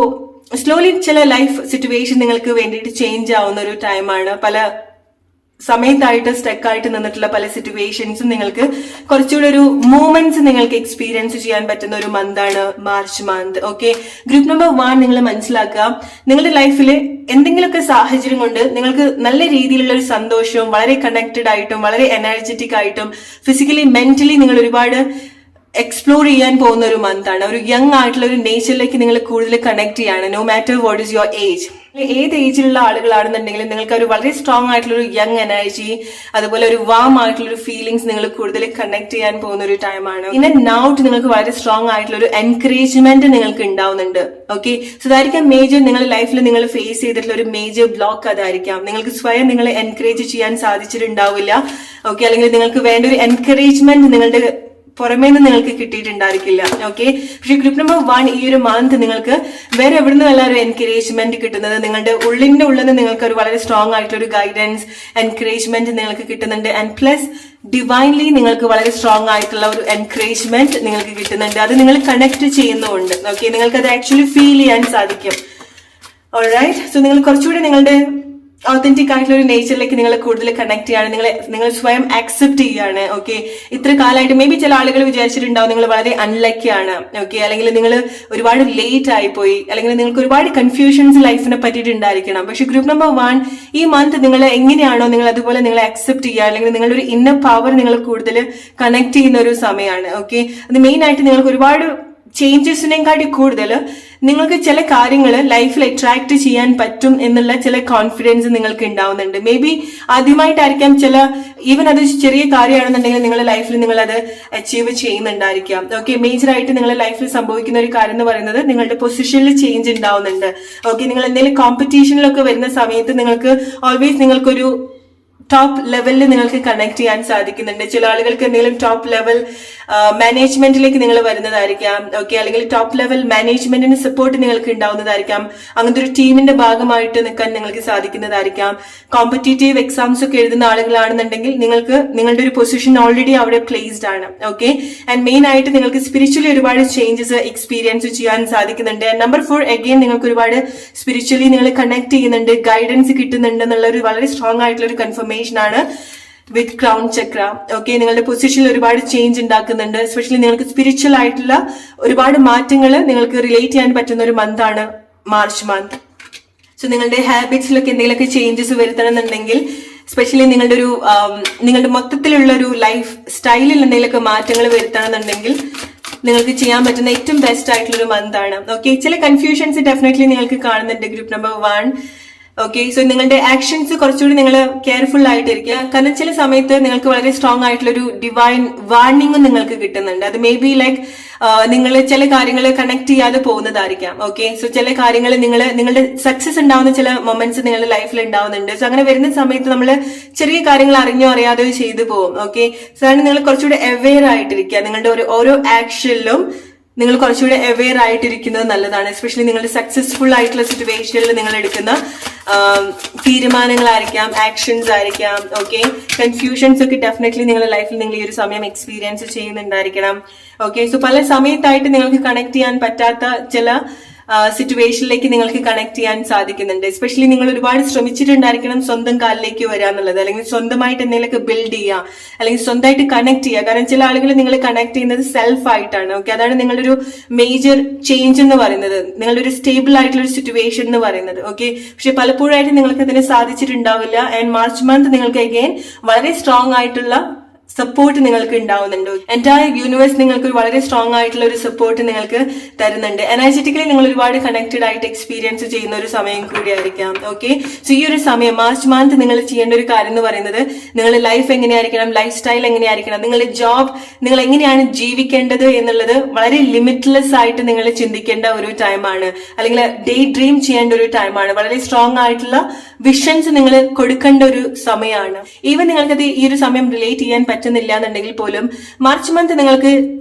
സ്ലോലി ചില ലൈഫ് സിറ്റുവേഷൻ നിങ്ങൾക്ക് വേണ്ടിയിട്ട് ചേഞ്ച് ആവുന്ന ഒരു ടൈമാണ്. പല സമയത്തായിട്ട് സ്റ്റക്കായിട്ട് നിന്നിട്ടുള്ള പല സിറ്റുവേഷൻസും നിങ്ങൾക്ക് കുറച്ചുകൂടെ ഒരു മൂമെന്റ്സ് നിങ്ങൾക്ക് എക്സ്പീരിയൻസ് ചെയ്യാൻ പറ്റുന്ന ഒരു മന്താണ് March month. Okay, group number 1 നിങ്ങൾ മനസ്സിലാക്കുക, നിങ്ങളുടെ ലൈഫിൽ എന്തെങ്കിലുമൊക്കെ സാഹചര്യം കൊണ്ട് നിങ്ങൾക്ക് നല്ല രീതിയിലുള്ള ഒരു സന്തോഷവും വളരെ കണക്റ്റഡ് ആയിട്ടും വളരെ എനർജറ്റിക് ആയിട്ടും ഫിസിക്കലി മെന്റലി നിങ്ങൾ ഒരുപാട് എക്സ്പ്ലോർ ചെയ്യാൻ പോകുന്ന ഒരു മന്താണ്. ഒരു യങ് ആയിട്ടുള്ള ഒരു നേച്ചറിലേക്ക് നിങ്ങൾ കൂടുതൽ കണക്ട് ചെയ്യാണ്. No matter what is your age, ഏത് ഏജിലുള്ള ആളുകളാണെന്നുണ്ടെങ്കിലും നിങ്ങൾക്ക് ഒരു വളരെ സ്ട്രോങ് ആയിട്ടുള്ള ഒരു യങ് എനർജി, അതുപോലെ ഒരു വാം ആയിട്ടുള്ള ഒരു ഫീലിംഗ്സ് നിങ്ങൾ കൂടുതൽ കണക്ട് ചെയ്യാൻ പോകുന്ന ഒരു ടൈമാണ്. ഇൻ ആൻഡ് ഔട്ട് നിങ്ങൾക്ക് വളരെ സ്ട്രോങ് ആയിട്ടുള്ള ഒരു എൻകറേജ്മെന്റ് നിങ്ങൾക്ക് ഉണ്ടാവുന്നുണ്ട്. ഓക്കെ, സോ അതായിരിക്കാം മേജർ നിങ്ങളുടെ ലൈഫിൽ നിങ്ങൾ ഫേസ് ചെയ്തിട്ടുള്ള ഒരു മേജർ ബ്ലോക്ക്. അതായിരിക്കാം നിങ്ങൾക്ക് സ്വയം നിങ്ങളെ എൻകറേജ് ചെയ്യാൻ സാധിച്ചിട്ടുണ്ടാവില്ല. ഓക്കെ, അല്ലെങ്കിൽ നിങ്ങൾക്ക് വേണ്ട ഒരു എൻകറേജ്മെന്റ് നിങ്ങളുടെ പുറമേ നിന്ന് നിങ്ങൾക്ക് കിട്ടിയിട്ടുണ്ടായിരിക്കില്ല. ഓക്കെ, പക്ഷെ ഗ്രൂപ്പ് നമ്പർ 1 ഈ ഒരു മന്ത് നിങ്ങൾക്ക് വേറെ എവിടെ നിന്നല്ല ഒരു എൻകറേജ്മെന്റ് കിട്ടുന്നത്. നിങ്ങളുടെ ഉള്ളിൽ നിന്ന് നിങ്ങൾക്ക് ഒരു വളരെ സ്ട്രോങ് ആയിട്ടുള്ള ഒരു ഗൈഡൻസ്, എൻകറേജ്മെന്റ് നിങ്ങൾക്ക് കിട്ടുന്നുണ്ട്. ആൻഡ് പ്ലസ് ഡിവൈൻലി നിങ്ങൾക്ക് വളരെ സ്ട്രോങ് ആയിട്ടുള്ള ഒരു എൻകറേജ്മെന്റ് നിങ്ങൾക്ക് കിട്ടുന്നുണ്ട്. അത് നിങ്ങൾ കണക്ട് ചെയ്യുന്നുണ്ട്. ഓക്കെ, നിങ്ങൾക്ക് അത് ആക്ച്വലി ഫീൽ ചെയ്യാൻ സാധിക്കും. ഓൾറൈറ്റ്, സോ നിങ്ങൾ കുറച്ചുകൂടി നിങ്ങളുടെ ഓതന്റിക് ആയിട്ടുള്ള ഒരു നേച്ചറിലേക്ക് നിങ്ങൾ കൂടുതൽ കണക്ട് ചെയ്യാണ്. നിങ്ങൾ സ്വയം ആക്സെപ്റ്റ് ചെയ്യാണ്. ഓക്കെ, ഇത്ര കാലമായിട്ട് മേ ബി ചില ആളുകൾ വിചാരിച്ചിട്ടുണ്ടാവും നിങ്ങൾ വളരെ അൺലക്കി ആണ്. ഓക്കെ, അല്ലെങ്കിൽ നിങ്ങൾ ഒരുപാട് ലേറ്റ് ആയിപ്പോയി, അല്ലെങ്കിൽ നിങ്ങൾക്ക് ഒരുപാട് കൺഫ്യൂഷൻസ് ലൈഫിനെ പറ്റിയിട്ടുണ്ടായിരിക്കണം. പക്ഷെ ഗ്രൂപ്പ് നമ്പർ 1 ഈ മന്ത് നിങ്ങൾ എങ്ങനെയാണോ നിങ്ങൾ അതുപോലെ നിങ്ങൾ ആക്സെപ്റ്റ് ചെയ്യുക, അല്ലെങ്കിൽ നിങ്ങളുടെ ഒരു ഇന്നർ പവർ നിങ്ങൾ കൂടുതൽ കണക്ട് ചെയ്യുന്ന ഒരു സമയമാണ്. ഓക്കെ, അത് മെയിൻ ആയിട്ട് നിങ്ങൾക്ക് ഒരുപാട് ചേഞ്ചസിനെക്കാട്ടി കൂടുതൽ നിങ്ങൾക്ക് ചില കാര്യങ്ങൾ ലൈഫിൽ അട്രാക്ട് ചെയ്യാൻ പറ്റും എന്നുള്ള ചില കോൺഫിഡൻസ് നിങ്ങൾക്ക് ഉണ്ടാവുന്നുണ്ട്. മേ ബി ആദ്യമായിട്ടായിരിക്കാം ഈവൻ അത് ചെറിയ കാര്യമാണെന്നുണ്ടെങ്കിൽ നിങ്ങളുടെ ലൈഫിൽ നിങ്ങൾ അത് അച്ചീവ് ചെയ്യുന്നുണ്ടായിരിക്കാം. ഓക്കെ, മേജർ ആയിട്ട് നിങ്ങളുടെ ലൈഫിൽ സംഭവിക്കുന്ന ഒരു കാര്യം എന്ന് പറയുന്നത് നിങ്ങളുടെ പൊസിഷനിൽ ചേഞ്ച് ഉണ്ടാവുന്നുണ്ട്. ഓക്കെ, നിങ്ങൾ എന്തെങ്കിലും കോമ്പറ്റീഷനിലൊക്കെ വരുന്ന സമയത്ത് നിങ്ങൾക്ക് ഓൾവേസ് നിങ്ങൾക്കൊരു ടോപ്പ് ലെവലിൽ നിങ്ങൾക്ക് കണക്ട് ചെയ്യാൻ സാധിക്കുന്നുണ്ട്. ചില ആളുകൾക്ക് എന്തെങ്കിലും ടോപ്പ് ലെവൽ മാനേജ്മെന്റിലേക്ക് നിങ്ങൾ വരുന്നതായിരിക്കാം. ഓക്കെ, അല്ലെങ്കിൽ ടോപ്പ് ലെവൽ മാനേജ്മെന്റിന് സപ്പോർട്ട് നിങ്ങൾക്ക് ഉണ്ടാവുന്നതായിരിക്കാം. അങ്ങനത്തെ ഒരു ടീമിന്റെ ഭാഗമായിട്ട് നിൽക്കാൻ നിങ്ങൾക്ക് സാധിക്കുന്നതായിരിക്കാം. കോമ്പറ്റേറ്റീവ് എക്സാംസ് ഒക്കെ എഴുതുന്ന ആളുകളാണെന്നുണ്ടെങ്കിൽ നിങ്ങൾക്ക് നിങ്ങളുടെ ഒരു പൊസിഷൻ ഓൾറെഡി അവിടെ പ്ലേസ്ഡ് ആണ്. ഓക്കെ, ആൻഡ് മെയിൻ ആയിട്ട് നിങ്ങൾക്ക് സ്പിരിച്വലി ഒരുപാട് ചേഞ്ചസ് എക്സ്പീരിയൻസ് ചെയ്യാൻ സാധിക്കുന്നുണ്ട്. ആൻഡ് നമ്പർ 4 അഗെയിൻ നിങ്ങൾക്ക് ഒരുപാട് സ്പിരിച്വലി നിങ്ങൾ കണക്ട് ചെയ്യുന്നുണ്ട്, ഗൈഡൻസ് കിട്ടുന്നുണ്ട് എന്നുള്ള ഒരു വളരെ സ്ട്രോങ് ആയിട്ടുള്ള ഒരു കൺഫർമേഷൻ ആണ് വിത്ത് ക്രൗൺ ചക്ര. ഓക്കെ, നിങ്ങളുടെ പൊസിഷനിൽ ഒരുപാട് ചേഞ്ച് ഉണ്ടാക്കുന്നുണ്ട്. എസ്പെഷ്യലി നിങ്ങൾക്ക് സ്പിരിച്വൽ ആയിട്ടുള്ള ഒരുപാട് മാറ്റങ്ങൾ നിങ്ങൾക്ക് റിലേറ്റ് ചെയ്യാൻ പറ്റുന്ന ഒരു മന്താണ് മാർച്ച് മന്ത്. സോ നിങ്ങളുടെ ഹാബിറ്റ്സിലൊക്കെ എന്തെങ്കിലുമൊക്കെ ചേഞ്ചസ് വരുത്തണം എന്നുണ്ടെങ്കിൽ, സ്പെഷ്യലി നിങ്ങളുടെ മൊത്തത്തിലുള്ള ഒരു ലൈഫ് സ്റ്റൈലിൽ എന്തെങ്കിലുമൊക്കെ മാറ്റങ്ങൾ വരുത്തണം എന്നുണ്ടെങ്കിൽ നിങ്ങൾക്ക് ചെയ്യാൻ പറ്റുന്ന ഏറ്റവും ബെസ്റ്റ് ആയിട്ടുള്ള ഒരു മന്താണ്. ഓക്കെ, ചില കൺഫ്യൂഷൻസ് ഡെഫിനറ്റ്ലി നിങ്ങൾക്ക് കാണുന്നുണ്ട് ഗ്രൂപ്പ് നമ്പർ 1. ഓക്കെ, സോ നിങ്ങളുടെ ആക്ഷൻസ് കുറച്ചുകൂടി നിങ്ങൾ കെയർഫുൾ ആയിട്ടിരിക്കുക. കാരണം ചില സമയത്ത് നിങ്ങൾക്ക് വളരെ സ്ട്രോങ് ആയിട്ടുള്ള ഒരു ഡിവൈൻ വാർണിംഗും നിങ്ങൾക്ക് കിട്ടുന്നുണ്ട്. അത് മേ ബി ലൈക്ക് നിങ്ങൾ ചില കാര്യങ്ങൾ കണക്ട് ചെയ്യാതെ പോകുന്നതായിരിക്കാം. ഓക്കെ, സോ ചില കാര്യങ്ങൾ നിങ്ങളുടെ സക്സസ് ഉണ്ടാവുന്ന ചില മൊമെന്റ്സ് നിങ്ങളുടെ ലൈഫിൽ ഉണ്ടാവുന്നുണ്ട്. സോ അങ്ങനെ വരുന്ന സമയത്ത് നമ്മൾ ചെറിയ കാര്യങ്ങൾ അറിഞ്ഞോ അറിയാതെയോ ചെയ്തു പോകും. ഓക്കെ, സോ ആണ് നിങ്ങൾ കുറച്ചുകൂടി അവെയർ ആയിട്ടിരിക്കുക. നിങ്ങളുടെ ഓരോ ആക്ഷനിലും നിങ്ങൾ കുറച്ചുകൂടി അവെയർ ആയിട്ടിരിക്കുന്നത് നല്ലതാണ്. എസ്പെഷ്യലി നിങ്ങളുടെ സക്സസ്ഫുൾ ആയിട്ടുള്ള സിറ്റുവേഷനിൽ നിങ്ങൾ എടുക്കുന്ന തീരുമാനങ്ങളായിരിക്കാം, ആക്ഷൻസ് ആയിരിക്കാം. ഓക്കെ, കൺഫ്യൂഷൻസ് ഒക്കെ ഡെഫിനറ്റ്ലി നിങ്ങളുടെ ലൈഫിൽ നിങ്ങൾ ഈ ഒരു സമയം എക്സ്പീരിയൻസ് ചെയ്യുന്നുണ്ടായിരിക്കണം. ഓക്കെ, സോ പല സമയത്തായിട്ട് നിങ്ങൾക്ക് കണക്ട് ചെയ്യാൻ പറ്റാത്ത ചില സിറ്റുവേഷനിലേക്ക് നിങ്ങൾക്ക് കണക്ട് ചെയ്യാൻ സാധിക്കുന്നുണ്ട്. എസ്പെഷ്യലി നിങ്ങൾ ഒരുപാട് ശ്രമിച്ചിട്ടുണ്ടായിരിക്കണം സ്വന്തം കാലിലേക്ക് വരാന്നുള്ളത്, അല്ലെങ്കിൽ സ്വന്തമായിട്ട് എന്തെങ്കിലുമൊക്കെ ബിൽഡ് ചെയ്യുക, അല്ലെങ്കിൽ സ്വന്തമായിട്ട് കണക്ട് ചെയ്യുക. കാരണം ചില ആളുകൾ നിങ്ങൾ കണക്ട് ചെയ്യുന്നത് സെൽഫ് ആയിട്ടാണ്. ഓക്കെ, അതാണ് നിങ്ങളുടെ ഒരു മേജർ ചേഞ്ച് എന്ന് പറയുന്നത്, നിങ്ങളുടെ ഒരു സ്റ്റേബിൾ ആയിട്ടുള്ള ഒരു സിറ്റുവേഷൻ എന്ന് പറയുന്നത്. ഓക്കെ, പക്ഷെ പലപ്പോഴായിട്ട് നിങ്ങൾക്ക് അതിന് സാധിച്ചിട്ടുണ്ടാവില്ല. ആൻഡ് മാർച്ച് മന്ത് നിങ്ങൾക്ക് അഗെയിൻ വളരെ സ്ട്രോങ് ആയിട്ടുള്ള സപ്പോർട്ട് നിങ്ങൾക്ക് ഉണ്ടാവുന്നുണ്ട്. എൻറ്റയർ യൂണിവേഴ്സ് നിങ്ങൾക്ക് ഒരു വളരെ സ്ട്രോങ് ആയിട്ടുള്ള ഒരു സപ്പോർട്ട് നിങ്ങൾക്ക് തരുന്നുണ്ട്. എനർജറ്റിക്കലി നിങ്ങൾ ഒരുപാട് കണക്റ്റഡ് ആയിട്ട് എക്സ്പീരിയൻസ് ചെയ്യുന്ന ഒരു സമയം കൂടിയായിരിക്കാം. ഓക്കെ, സോ ഈ ഒരു സമയം മാർച്ച് മന്ത് നിങ്ങൾ ചെയ്യേണ്ട ഒരു കാര്യം എന്ന് പറയുന്നത് നിങ്ങളുടെ ലൈഫ് എങ്ങനെയായിരിക്കണം, ലൈഫ് സ്റ്റൈൽ എങ്ങനെയായിരിക്കണം, നിങ്ങളുടെ ജോബ് നിങ്ങൾ എങ്ങനെയാണ് ജീവിക്കേണ്ടത് എന്നുള്ളത് വളരെ ലിമിറ്റ്ലെസ് ആയിട്ട് നിങ്ങൾ ചിന്തിക്കേണ്ട ഒരു ടൈമാണ്, അല്ലെങ്കിൽ ഡേ ഡ്രീം ചെയ്യേണ്ട ഒരു ടൈമാണ്. വളരെ സ്ട്രോങ് ആയിട്ടുള്ള വിഷൻസ് നിങ്ങൾ കൊടുക്കേണ്ട ഒരു സമയമാണ്. ഈവൻ നിങ്ങൾക്കത് ഈ ഒരു സമയം റിലേറ്റ് ചെയ്യാൻ പറ്റുന്നില്ല എന്നുണ്ടെങ്കിൽ പോലും മാർച്ച് മന്ത് നിങ്ങൾക്ക്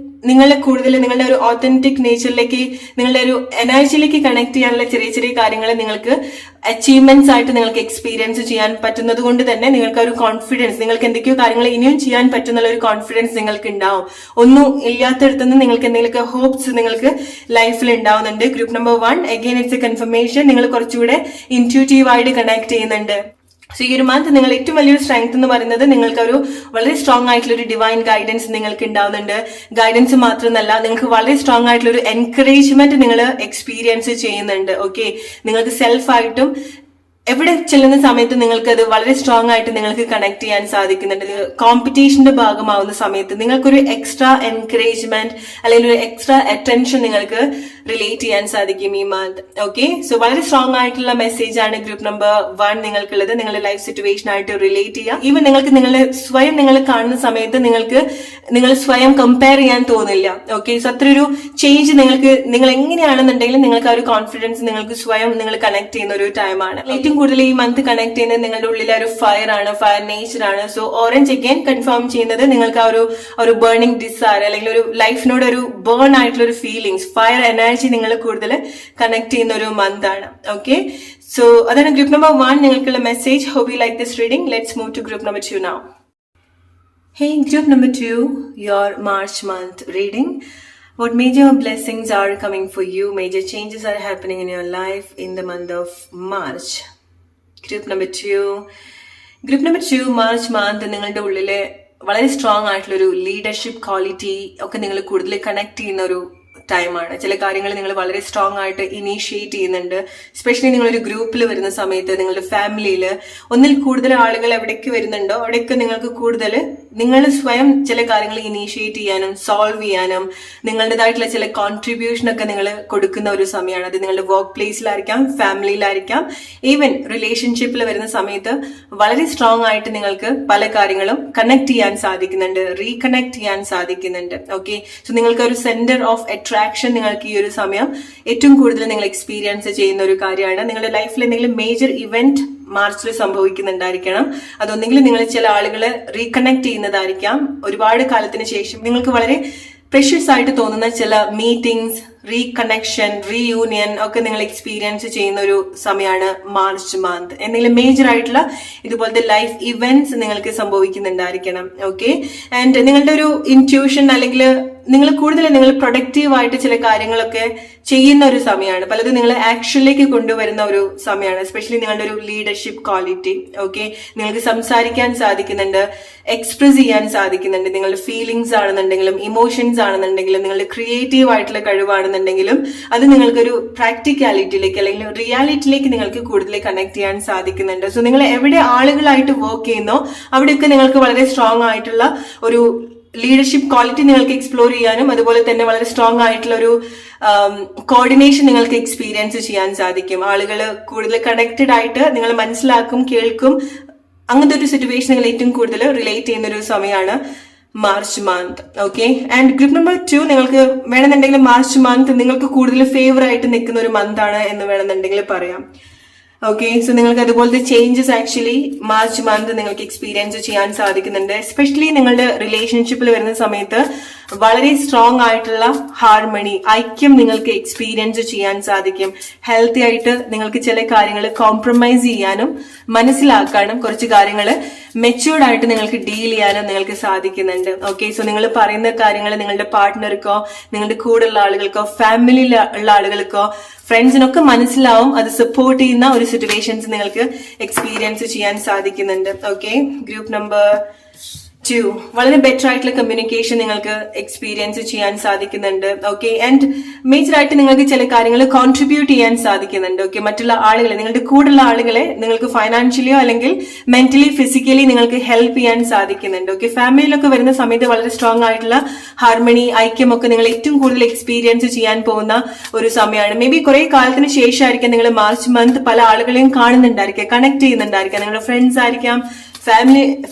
നിങ്ങളെ കൂടുതൽ നിങ്ങളുടെ ഒരു ഓതന്റിക് നേച്ചറിലേക്ക്, നിങ്ങളുടെ ഒരു എനർജിയിലേക്ക് കണക്ട് ചെയ്യാനുള്ള ചെറിയ ചെറിയ കാര്യങ്ങൾ നിങ്ങൾക്ക് അച്ചീവ്മെന്റ്സ് ആയിട്ട് നിങ്ങൾക്ക് എക്സ്പീരിയൻസ് ചെയ്യാൻ പറ്റുന്നത് കൊണ്ട് തന്നെ നിങ്ങൾക്ക് ഒരു കോൺഫിഡൻസ്, നിങ്ങൾക്ക് എന്തൊക്കെയോ കാര്യങ്ങൾ ഇനിയും ചെയ്യാൻ പറ്റുന്നുള്ള ഒരു കോൺഫിഡൻസ് നിങ്ങൾക്ക് ഉണ്ടാവും. ഒന്നും ഇല്ലാത്തടത്തുനിന്ന് നിങ്ങൾക്ക് എന്തെങ്കിലുമൊക്കെ ഹോപ്സ് നിങ്ങൾക്ക് ലൈഫിൽ ഉണ്ടാവുന്നുണ്ട്. Group number 1 again it's A confirmation. നിങ്ങൾ കുറച്ചുകൂടെ ഇൻറ്റ്യൂട്ടീവ് ആയിട്ട് കണക്ട് ചെയ്യുന്നുണ്ട്. സോ ഈ ഒരു മന്ത് നിങ്ങൾ ഏറ്റവും വലിയൊരു സ്ട്രെങ്ത് എന്ന് പറയുന്നത് നിങ്ങൾക്ക് ഒരു വളരെ സ്ട്രോങ് ആയിട്ടുള്ള ഒരു ഡിവൈൻ ഗൈഡൻസ് നിങ്ങൾക്ക് ഉണ്ടാവുന്നുണ്ട്. ഗൈഡൻസ് മാത്രമല്ല, നിങ്ങൾക്ക് വളരെ സ്ട്രോങ് ആയിട്ടുള്ള ഒരു എൻകറേജ്മെന്റ് നിങ്ങൾ എക്സ്പീരിയൻസ് ചെയ്യുന്നുണ്ട്. ഓക്കെ, നിങ്ങൾക്ക് സെൽഫായിട്ടും എവിടെ ചെല്ലുന്ന സമയത്ത് നിങ്ങൾക്ക് അത് വളരെ സ്ട്രോങ് ആയിട്ട് നിങ്ങൾക്ക് കണക്ട് ചെയ്യാൻ സാധിക്കുന്നുണ്ട്. കോമ്പറ്റീഷന്റെ ഭാഗമാവുന്ന സമയത്ത് നിങ്ങൾക്കൊരു എക്സ്ട്രാ എൻകറേജ്മെന്റ് അല്ലെങ്കിൽ ഒരു എക്സ്ട്രാ അറ്റൻഷൻ നിങ്ങൾക്ക് റിലേറ്റ് ചെയ്യാൻ സാധിക്കും ഈ മന്ത്. ഓക്കെ, സോ വളരെ സ്ട്രോങ് ആയിട്ടുള്ള മെസ്സേജ് ആണ് ഗ്രൂപ്പ് നമ്പർ 1 നിങ്ങൾക്കുള്ളത്. നിങ്ങളുടെ ലൈഫ് സിറ്റുവേഷൻ ആയിട്ട് റിലേറ്റ് ചെയ്യാം. ഈവൻ നിങ്ങൾക്ക് നിങ്ങളെ സ്വയം നിങ്ങൾ കാണുന്ന സമയത്ത് നിങ്ങൾ സ്വയം കമ്പയർ ചെയ്യാൻ തോന്നില്ല. ഓക്കെ, സോ അത്രയൊരു ചേഞ്ച് നിങ്ങൾ എങ്ങനെയാണെന്നുണ്ടെങ്കിലും നിങ്ങൾക്ക് ആ ഒരു കോൺഫിഡൻസ് നിങ്ങൾക്ക് സ്വയം നിങ്ങൾ കണക്ട് ചെയ്യുന്ന ഒരു ടൈമാണ്. ഏറ്റവും കൂടുതൽ ഈ മന്ത് കണക്ട് ചെയ്യുന്നത് നിങ്ങളുടെ ഉള്ളിലെ ഒരു ഫയർ നേച്ചർ ആണ്. സോ ഓറഞ്ച് അഗൈൻ കൺഫേം ചെയ്യുന്നത് നിങ്ങൾക്ക് ആ ഒരു ബേണിംഗ് ഡിസയർ അല്ലെങ്കിൽ ഒരു ലൈഫിനോട് ഒരു ബേൺ ആയിട്ടുള്ള ഒരു ഫീലിംഗ്സ്, ഫയർ എനർജി നിങ്ങൾ കൂടുതൽ കണക്ട് ചെയ്യുന്ന ഒരു മന്ത് ആണ്. ഓക്കെ, സോ അതാണ് ഗ്രൂപ്പ് നമ്പർ 1 നിങ്ങൾക്കുള്ള message. Hope you like this reading. Let's move to group number 2 now. Hey, group number 2, your March month reading. What major blessings are coming for you? Major changes are happening in your life in the month of March. Group number 2, March month നിങ്ങളുടെ ഉള്ളിലെ വളരെ strong ആയിട്ടുള്ള ഒരു leadership quality ഒക്കെ നിങ്ങൾ കൂടുതൽ connect ചെയ്യുന്ന ഒരു ടൈമാണ്. ചില കാര്യങ്ങൾ നിങ്ങൾ വളരെ സ്ട്രോങ് ആയിട്ട് ഇനീഷ്യേറ്റ് ചെയ്യുന്നുണ്ട്. എസ്പെഷ്യലി നിങ്ങളൊരു ഗ്രൂപ്പിൽ വരുന്ന സമയത്ത്, നിങ്ങളുടെ ഫാമിലിയിൽ ഒന്നിൽ കൂടുതൽ ആളുകൾ എവിടേക്ക് വരുന്നുണ്ടോ അവിടേക്ക് നിങ്ങൾക്ക് കൂടുതൽ നിങ്ങൾ സ്വയം ചില കാര്യങ്ങൾ ഇനീഷ്യേറ്റ് ചെയ്യാനും സോൾവ് ചെയ്യാനും നിങ്ങളുടേതായിട്ടുള്ള ചില കോൺട്രിബ്യൂഷൻ ഒക്കെ നിങ്ങൾ കൊടുക്കുന്ന ഒരു സമയമാണ്. അത് നിങ്ങളുടെ വർക്ക് പ്ലേസിലായിരിക്കാം, ഫാമിലിയിലായിരിക്കാം, ഈവൻ റിലേഷൻഷിപ്പിൽ വരുന്ന സമയത്ത് വളരെ സ്ട്രോങ് ആയിട്ട് നിങ്ങൾക്ക് പല കാര്യങ്ങളും കണക്ട് ചെയ്യാൻ സാധിക്കുന്നുണ്ട്, റീകണക്ട് ചെയ്യാൻ സാധിക്കുന്നുണ്ട്. ഓക്കെ, സോ നിങ്ങൾക്ക് ഒരു സെന്റർ ഓഫ് അട്രാക്ഷൻ നിങ്ങൾക്ക് ഈ ഒരു സമയം ഏറ്റവും കൂടുതൽ നിങ്ങൾ എക്സ്പീരിയൻസ് ചെയ്യുന്ന ഒരു കാര്യമാണ്. നിങ്ങളുടെ ലൈഫിൽ എന്തെങ്കിലും മേജർ ഇവന്റ് മാർച്ചിൽ സംഭവിക്കുന്നുണ്ടായിരിക്കണം. അതൊന്നെങ്കിൽ നിങ്ങൾ ചില ആളുകളെ റീകണക്ട് ചെയ്യുന്നതായിരിക്കാം. ഒരുപാട് കാലത്തിന് ശേഷം നിങ്ങൾക്ക് വളരെ പ്രഷ്യസ് ആയിട്ട് തോന്നുന്ന ചില മീറ്റിംഗ്സ്, റീകണക്ഷൻ, റീയൂണിയൻ ഒക്കെ നിങ്ങൾ എക്സ്പീരിയൻസ് ചെയ്യുന്ന ഒരു സമയമാണ് മാർച്ച് മന്ത്. എന്തെങ്കിലും മേജർ ആയിട്ടുള്ള ഇതുപോലത്തെ ലൈഫ് ഇവന്റ്സ് നിങ്ങൾക്ക് സംഭവിക്കുന്നുണ്ടായിരിക്കണം. ഓക്കെ, ആൻഡ് നിങ്ങളുടെ ഒരു ഇൻറ്റ്യൂഷൻ അല്ലെങ്കിൽ നിങ്ങൾ പ്രൊഡക്റ്റീവ് ആയിട്ട് ചില കാര്യങ്ങളൊക്കെ ചെയ്യുന്ന ഒരു സമയമാണ്. പലതും നിങ്ങൾ ആക്ഷനിലേക്ക് കൊണ്ടുവരുന്ന ഒരു സമയമാണ്. എസ്പെഷ്യലി നിങ്ങളുടെ ഒരു ലീഡർഷിപ്പ് ക്വാളിറ്റി. ഓക്കെ, നിങ്ങൾക്ക് സംസാരിക്കാൻ സാധിക്കുന്നുണ്ട്, എക്സ്പ്രസ് ചെയ്യാൻ സാധിക്കുന്നുണ്ട്. നിങ്ങളുടെ ഫീലിംഗ്സ് ആണെന്നുണ്ടെങ്കിലും ഇമോഷൻസ് ആണെന്നുണ്ടെങ്കിലും നിങ്ങളുടെ ക്രിയേറ്റീവ് ആയിട്ടുള്ള കഴിവാണെന്നുണ്ടെങ്കിലും അത് നിങ്ങൾക്കൊരു പ്രാക്ടിക്കാലിറ്റിയിലേക്ക് അല്ലെങ്കിൽ റിയാലിറ്റിയിലേക്ക് നിങ്ങൾക്ക് കൂടുതൽ കണക്ട് ചെയ്യാൻ സാധിക്കുന്നുണ്ട്. സോ നിങ്ങൾ എവിടെ ആളുകളായിട്ട് വർക്ക് ചെയ്യുന്നോ അവിടെയൊക്കെ നിങ്ങൾക്ക് വളരെ സ്ട്രോങ് ആയിട്ടുള്ള ഒരു ലീഡർഷിപ്പ് ക്വാളിറ്റി നിങ്ങൾക്ക് എക്സ്പ്ലോർ ചെയ്യാനും അതുപോലെ തന്നെ വളരെ സ്ട്രോങ് ആയിട്ടുള്ള ഒരു കോർഡിനേഷൻ നിങ്ങൾക്ക് എക്സ്പീരിയൻസ് ചെയ്യാൻ സാധിക്കും. ആളുകൾ കൂടുതൽ കണക്റ്റഡ് ആയിട്ട് നിങ്ങൾ മനസ്സിലാക്കും, കേൾക്കും. അങ്ങനത്തെ ഒരു സിറ്റുവേഷൻ നിങ്ങൾ ഏറ്റവും കൂടുതൽ റിലേറ്റ് ചെയ്യുന്ന ഒരു സമയമാണ് March month. Okay, and group number 2 നിങ്ങൾക്ക് വേണമെന്നുണ്ടെങ്കിൽ മാർച്ച് മന്ത് നിങ്ങൾക്ക് കൂടുതൽ ഫേവർ ആയിട്ട് നിൽക്കുന്ന ഒരു മന്ത് ആണ് എന്ന് വേണമെന്നുണ്ടെങ്കിൽ പറയാം. ഓക്കെ, സോ നിങ്ങൾക്ക് അതുപോലത്തെ ചേഞ്ചസ് ആക്ച്വലി മാർച്ച് മന്ത് നിങ്ങൾക്ക് എക്സ്പീരിയൻസ് ചെയ്യാൻ സാധിക്കുന്നുണ്ട്. എസ്പെഷ്യലി നിങ്ങളുടെ റിലേഷൻഷിപ്പിൽ വരുന്ന സമയത്ത് വളരെ സ്ട്രോങ് ആയിട്ടുള്ള ഹാർമണി, ഐക്യം നിങ്ങൾക്ക് എക്സ്പീരിയൻസ് ചെയ്യാൻ സാധിക്കും. ഹെൽത്തി ആയിട്ട് നിങ്ങൾക്ക് ചില കാര്യങ്ങൾ കോംപ്രമൈസ് ചെയ്യാനും മനസ്സിലാക്കാനും കുറച്ച് കാര്യങ്ങൾ മെച്യൂർഡ് ആയിട്ട് നിങ്ങൾക്ക് ഡീൽ ചെയ്യാനും നിങ്ങൾക്ക് സാധിക്കുന്നുണ്ട്. ഓക്കെ, സോ നിങ്ങൾ പറയുന്ന കാര്യങ്ങൾ നിങ്ങളുടെ പാർട്ട്ണർക്കോ നിങ്ങളുടെ കൂടെയുള്ള ആളുകൾക്കോ ഫാമിലിയിൽ ഉള്ള ആളുകൾക്കോ ഫ്രണ്ട്സിനൊക്കെ മനസ്സിലാവും. അത് സപ്പോർട്ട് ചെയ്യുന്ന ഒരു സിറ്റുവേഷൻസ് നിങ്ങൾക്ക് എക്സ്പീരിയൻസ് ചെയ്യാൻ സാധിക്കുന്നുണ്ട്. ഓക്കെ, ഗ്രൂപ്പ് നമ്പർ 2 വളരെ ബെറ്റർ ആയിട്ടുള്ള കമ്മ്യൂണിക്കേഷൻ നിങ്ങൾക്ക് എക്സ്പീരിയൻസ് ചെയ്യാൻ സാധിക്കുന്നുണ്ട്. ഓക്കെ, ആൻഡ് മേജർ ആയിട്ട് നിങ്ങൾക്ക് ചില കാര്യങ്ങൾ കോൺട്രിബ്യൂട്ട് ചെയ്യാൻ സാധിക്കുന്നുണ്ട്. ഓക്കെ, മറ്റുള്ള ആളുകളെ, നിങ്ങളുടെ കൂടെയുള്ള ആളുകളെ നിങ്ങൾക്ക് ഫൈനാൻഷ്യലിയോ അല്ലെങ്കിൽ മെന്റലി ഫിസിക്കലി നിങ്ങൾക്ക് ഹെൽപ്പ് ചെയ്യാൻ സാധിക്കുന്നുണ്ട്. ഓക്കെ, ഫാമിലിയിലൊക്കെ വരുന്ന സമയത്ത് വളരെ സ്ട്രോങ് ആയിട്ടുള്ള ഹാർമണി, ഐക്യമൊക്കെ നിങ്ങൾ ഏറ്റവും കൂടുതൽ എക്സ്പീരിയൻസ് ചെയ്യാൻ പോകുന്ന ഒരു സമയമാണ്. മേ ബി കുറെ കാലത്തിന് ശേഷമായിരിക്കാം നിങ്ങൾ മാർച്ച് മന്ത് പല ആളുകളെയും കാണുന്നുണ്ടായിരിക്കാം, കണക്ട് ചെയ്യുന്നുണ്ടായിരിക്കാം. നിങ്ങളുടെ ഫ്രണ്ട്സ് ആയിരിക്കാം,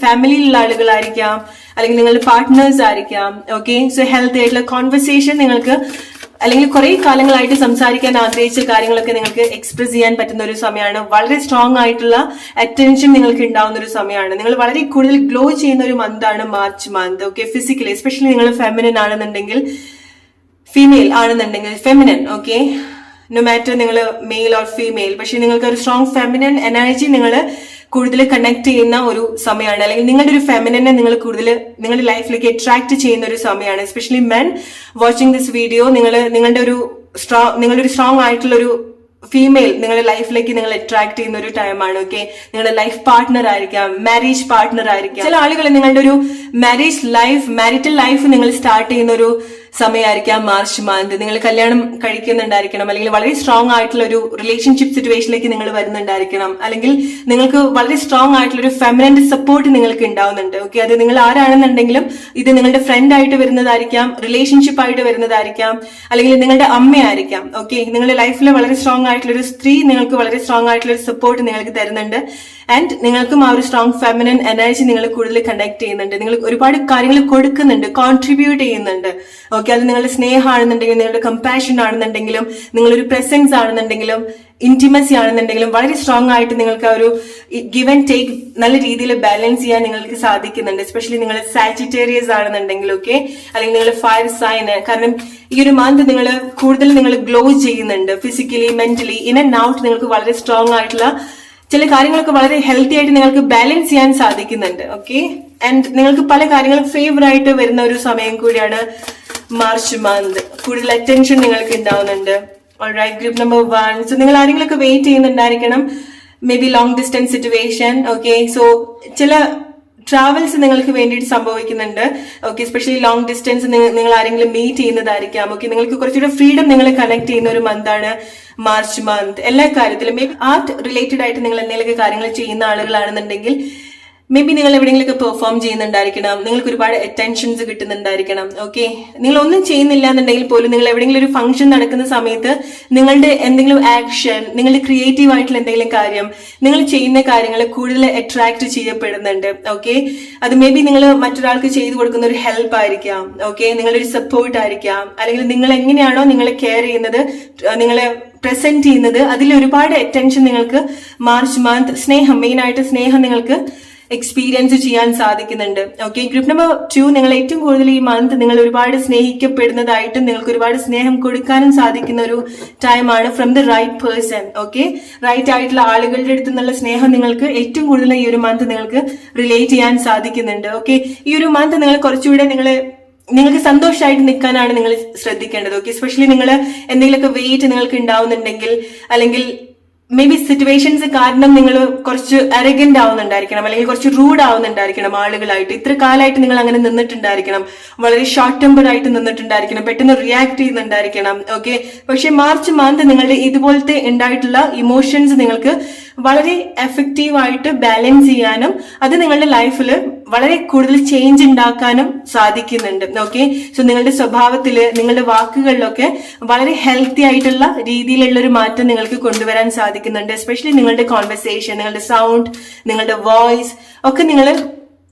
ഫാമിലിയിലുള്ള ആളുകളായിരിക്കാം, അല്ലെങ്കിൽ നിങ്ങളുടെ പാർട്ട്നേഴ്സ് ആയിരിക്കാം. ഓക്കെ, സോ ഹെൽത്തി ആയിട്ടുള്ള കോൺവെർസേഷൻ നിങ്ങൾക്ക് അല്ലെങ്കിൽ കുറെ കാലങ്ങളായിട്ട് സംസാരിക്കാൻ ആഗ്രഹിച്ച കാര്യങ്ങളൊക്കെ നിങ്ങൾക്ക് എക്സ്പ്രസ് ചെയ്യാൻ പറ്റുന്ന ഒരു സമയമാണ്. വളരെ സ്ട്രോങ് ആയിട്ടുള്ള അറ്റൻഷൻ നിങ്ങൾക്ക് ഉണ്ടാവുന്ന ഒരു സമയമാണ്. നിങ്ങൾ വളരെ കൂടുതൽ ഗ്ലോ ചെയ്യുന്ന ഒരു മന്താണ് March month. Okay, physically especially നിങ്ങൾ ഫെമിനിൻ ആണെന്നുണ്ടെങ്കിൽ, ഫീമെയിൽ ആണെന്നുണ്ടെങ്കിൽ ഫെമിനൻ, ഓക്കെ, നോ മാറ്റർ നിങ്ങൾ മെയിൽ ഓർ ഫീമെയിൽ, പക്ഷെ നിങ്ങൾക്ക് ഒരു സ്ട്രോങ് ഫെമിനൻ എനർജി നിങ്ങൾ കൂടുതൽ കണക്ട് ചെയ്യുന്ന ഒരു സമയമാണ്. അല്ലെങ്കിൽ നിങ്ങളുടെ ഒരു ഫെമിനെ നിങ്ങൾ കൂടുതൽ നിങ്ങളുടെ ലൈഫിലേക്ക് അട്രാക്ട് ചെയ്യുന്ന ഒരു സമയമാണ്. Especially men watching this video, നിങ്ങളുടെ ഒരു സ്ട്രോങ് ആയിട്ടുള്ള ഒരു ഫീമെയിൽ നിങ്ങളുടെ ലൈഫിലേക്ക് നിങ്ങൾ അട്രാക്ട് ചെയ്യുന്ന ഒരു ടൈമാണ്. ഓക്കെ, നിങ്ങളുടെ ലൈഫ് പാർട്ട്ണർ ആയിരിക്കാം, മാരേജ് പാർട്ട്ണർ ആയിരിക്കാം. ചില ആളുകൾ നിങ്ങളുടെ ഒരു മാരിറ്റൽ ലൈഫ് നിങ്ങൾ സ്റ്റാർട്ട് ചെയ്യുന്ന ഒരു സമയമായിരിക്കാം മാർച്ച് മന്ത്. നിങ്ങൾ കല്യാണം കഴിക്കുന്നുണ്ടായിരിക്കണം, അല്ലെങ്കിൽ വളരെ സ്ട്രോങ് ആയിട്ടുള്ള ഒരു റിലേഷൻഷിപ്പ് സിറ്റുവേഷനിലേക്ക് നിങ്ങൾ വരുന്നുണ്ടായിരിക്കണം, അല്ലെങ്കിൽ നിങ്ങൾക്ക് വളരെ സ്ട്രോങ് ആയിട്ടുള്ള ഒരു ഫെമിനന്റ് സപ്പോർട്ട് നിങ്ങൾക്ക് ഉണ്ടാവുന്നുണ്ട്. ഓക്കെ, അത് നിങ്ങൾ ആരാണെന്നുണ്ടെങ്കിലും ഇത് നിങ്ങളുടെ ഫ്രണ്ട് ആയിട്ട് വരുന്നതായിരിക്കാം, റിലേഷൻഷിപ്പ് ആയിട്ട് വരുന്നതായിരിക്കാം, അല്ലെങ്കിൽ നിങ്ങളുടെ അമ്മയായിരിക്കാം. ഓക്കെ, നിങ്ങളുടെ ലൈഫിൽ വളരെ സ്ട്രോങ് ആയിട്ടുള്ള ഒരു സ്ത്രീ നിങ്ങൾക്ക് വളരെ സ്ട്രോങ് ആയിട്ടുള്ള ഒരു സപ്പോർട്ട് നിങ്ങൾക്ക് തരുന്നുണ്ട്. ആൻഡ് നിങ്ങൾക്കും ആ ഒരു സ്ട്രോങ് ഫെമിനൻ എനർജി നിങ്ങൾ കൂടുതൽ കണക്ട് ചെയ്യുന്നുണ്ട്. നിങ്ങൾ ഒരുപാട് കാര്യങ്ങൾ കൊടുക്കുന്നുണ്ട്, കോൺട്രിബ്യൂട്ട് ചെയ്യുന്നുണ്ട്. ഓക്കെ, അത് നിങ്ങളുടെ സ്നേഹമാണെന്നുണ്ടെങ്കിലും, നിങ്ങളുടെ കമ്പാഷൻ ആണെന്നുണ്ടെങ്കിലും, നിങ്ങളൊരു പ്രസൻസ് ആണെന്നുണ്ടെങ്കിലും, ഇന്റിമസി ആണെന്നുണ്ടെങ്കിലും, വളരെ സ്ട്രോങ് ആയിട്ട് നിങ്ങൾക്ക് ആ ഒരു ഗിവ് ആൻഡ് ടേക്ക് നല്ല രീതിയിൽ ബാലൻസ് ചെയ്യാൻ നിങ്ങൾക്ക് സാധിക്കുന്നുണ്ട്. എസ്പെഷ്യലി നിങ്ങൾ സാജിറ്റേറിയസ് ആണെന്നുണ്ടെങ്കിൽ, ഓക്കെ, അല്ലെങ്കിൽ നിങ്ങൾ ഫയർ സൈൻ. കാരണം ഈ ഒരു മന്ത് കൂടുതൽ നിങ്ങൾ ഗ്ലോ ചെയ്യുന്നുണ്ട് physically, mentally, in and out. നിങ്ങൾക്ക് വളരെ സ്ട്രോങ് ആയിട്ടുള്ള ചില കാര്യങ്ങളൊക്കെ വളരെ ഹെൽത്തി ആയിട്ട് നിങ്ങൾക്ക് ബാലൻസ് ചെയ്യാൻ സാധിക്കുന്നുണ്ട്. ഓക്കെ, ആൻഡ് നിങ്ങൾക്ക് പല കാര്യങ്ങളും ഫേവർ ആയിട്ട് വരുന്ന ഒരു സമയം കൂടിയാണ് മാർച്ച് മന്ത്. കൂടുതൽ അറ്റൻഷൻ നിങ്ങൾക്ക് ഉണ്ടാവുന്നുണ്ട്. Alright, group number 1. സോ നിങ്ങൾ ആരെങ്കിലുമൊക്കെ വെയിറ്റ് ചെയ്യുന്നുണ്ടായിരിക്കണം, may be long distance situation. Okay, so ചില ട്രാവൽസ് നിങ്ങൾക്ക് വേണ്ടിയിട്ട് സംഭവിക്കുന്നുണ്ട്. ഓക്കെ, എസ്പെഷ്യലി ലോങ് ഡിസ്റ്റൻസ് നിങ്ങൾ ആരെങ്കിലും മീറ്റ് ചെയ്യുന്നതായിരിക്കാം. ഓക്കെ, നിങ്ങൾക്ക് കുറച്ചുകൂടെ ഫ്രീഡം നിങ്ങൾ കണക്ട് ചെയ്യുന്ന ഒരു മന്താണ് മാർച്ച് മന്ത്. എല്ലാ കാര്യത്തിലും മേ ബി ആർട്ട് റിലേറ്റഡ് ആയിട്ട് നിങ്ങൾ എന്തെങ്കിലുമൊക്കെ കാര്യങ്ങൾ ചെയ്യുന്ന ആളുകളാണെന്നുണ്ടെങ്കിൽ, മേ ബി നിങ്ങൾ എവിടെയെങ്കിലുമൊക്കെ പെർഫോം ചെയ്യുന്നുണ്ടായിരിക്കണം, നിങ്ങൾക്ക് ഒരുപാട് അറ്റൻഷൻസ് കിട്ടുന്നുണ്ടായിരിക്കണം. ഓക്കെ, നിങ്ങൾ ഒന്നും ചെയ്യുന്നില്ല എന്നുണ്ടെങ്കിൽ പോലും നിങ്ങൾ എവിടെയെങ്കിലും ഒരു ഫംഗ്ഷൻ നടക്കുന്ന സമയത്ത് നിങ്ങളുടെ എന്തെങ്കിലും ആക്ഷൻ, നിങ്ങളുടെ ക്രിയേറ്റീവ് ആയിട്ടുള്ള എന്തെങ്കിലും കാര്യം, നിങ്ങൾ ചെയ്യുന്ന കാര്യങ്ങൾ കൂടുതൽ അട്രാക്ട് ചെയ്യപ്പെടുന്നുണ്ട്. ഓക്കെ, അത് മേ ബി നിങ്ങൾ മറ്റൊരാൾക്ക് ചെയ്തു കൊടുക്കുന്ന ഒരു ഹെൽപ്പ് ആയിരിക്കാം. ഓക്കെ, നിങ്ങളുടെ ഒരു സപ്പോർട്ട് ആയിരിക്കാം, അല്ലെങ്കിൽ നിങ്ങൾ എങ്ങനെയാണോ നിങ്ങളെ കെയർ ചെയ്യുന്നത്, നിങ്ങളെ പ്രസന്റ് ചെയ്യുന്നത്, അതിൽ ഒരുപാട് അറ്റൻഷൻ നിങ്ങൾക്ക് മാർച്ച് മന്ത്, മെയിൻ ആയിട്ട് സ്നേഹം നിങ്ങൾക്ക് എക്സ്പീരിയൻസ് ചെയ്യാൻ സാധിക്കുന്നുണ്ട്. ഓക്കെ, ഗ്രൂപ്പ് നമ്പർ 2, നിങ്ങൾ ഏറ്റവും കൂടുതൽ ഈ മന്ത് നിങ്ങൾ ഒരുപാട് സ്നേഹിക്കപ്പെടുന്നതായിട്ടും നിങ്ങൾക്ക് ഒരുപാട് സ്നേഹം കൊടുക്കാനും സാധിക്കുന്ന ഒരു ടൈമാണ് from the right person. Okay, right ആയിട്ടുള്ള ആളുകളുടെ അടുത്ത് നിന്നുള്ള സ്നേഹം നിങ്ങൾക്ക് ഏറ്റവും കൂടുതൽ ഈ ഒരു മന്ത് നിങ്ങൾക്ക് റിലേറ്റ് ചെയ്യാൻ സാധിക്കുന്നുണ്ട്. ഓക്കെ, ഈ ഒരു മന്ത് നിങ്ങൾ കുറച്ചുകൂടെ നിങ്ങൾക്ക് സന്തോഷമായിട്ട് നിൽക്കാനാണ് നിങ്ങൾ ശ്രദ്ധിക്കേണ്ടത്. ഓക്കെ, എസ്പെഷ്യലി നിങ്ങൾ എന്തെങ്കിലുമൊക്കെ വെയിറ്റ് നിങ്ങൾക്ക് ഉണ്ടാവുന്നുണ്ടെങ്കിൽ, അല്ലെങ്കിൽ മേ ബി സിറ്റുവേഷൻസ് കാരണം നിങ്ങൾ കുറച്ച് അരഗന്റ് ആവുന്നുണ്ടായിരിക്കണം, അല്ലെങ്കിൽ കുറച്ച് റൂഡ് ആവുന്നുണ്ടായിരിക്കണം ആളുകളായിട്ട്. ഇത്ര കാലമായിട്ട് നിങ്ങൾ അങ്ങനെ നിന്നിട്ടുണ്ടായിരിക്കണം, വളരെ ഷോർട്ട് ടെമ്പർ ആയിട്ട് നിന്നിട്ടുണ്ടായിരിക്കണം, പെട്ടെന്ന് റിയാക്ട് ചെയ്യുന്നുണ്ടായിരിക്കണം. ഓക്കെ, പക്ഷെ മാർച്ച് മന്ത് നിങ്ങളുടെ ഇതുപോലത്തെ ഉണ്ടായിട്ടുള്ള ഇമോഷൻസ് നിങ്ങൾക്ക് വളരെ എഫക്റ്റീവ് ആയിട്ട് ബാലൻസ് ചെയ്യാനും അത് നിങ്ങളുടെ ലൈഫിൽ വളരെ കൂടുതൽ ചേഞ്ച് ഉണ്ടാക്കാനും സാധിക്കുന്നുണ്ട്. ഓക്കെ, സോ നിങ്ങളുടെ സ്വഭാവത്തില്, നിങ്ങളുടെ വാക്കുകളിലൊക്കെ വളരെ ഹെൽത്തി ആയിട്ടുള്ള രീതിയിലുള്ള ഒരു മാറ്റം നിങ്ങൾക്ക് കൊണ്ടുവരാൻ സാധിക്കുന്നുണ്ട്. എസ്പെഷ്യലി നിങ്ങളുടെ കോൺവെർസേഷൻ, നിങ്ങളുടെ സൗണ്ട്, നിങ്ങളുടെ വോയിസ് ഒക്കെ നിങ്ങൾ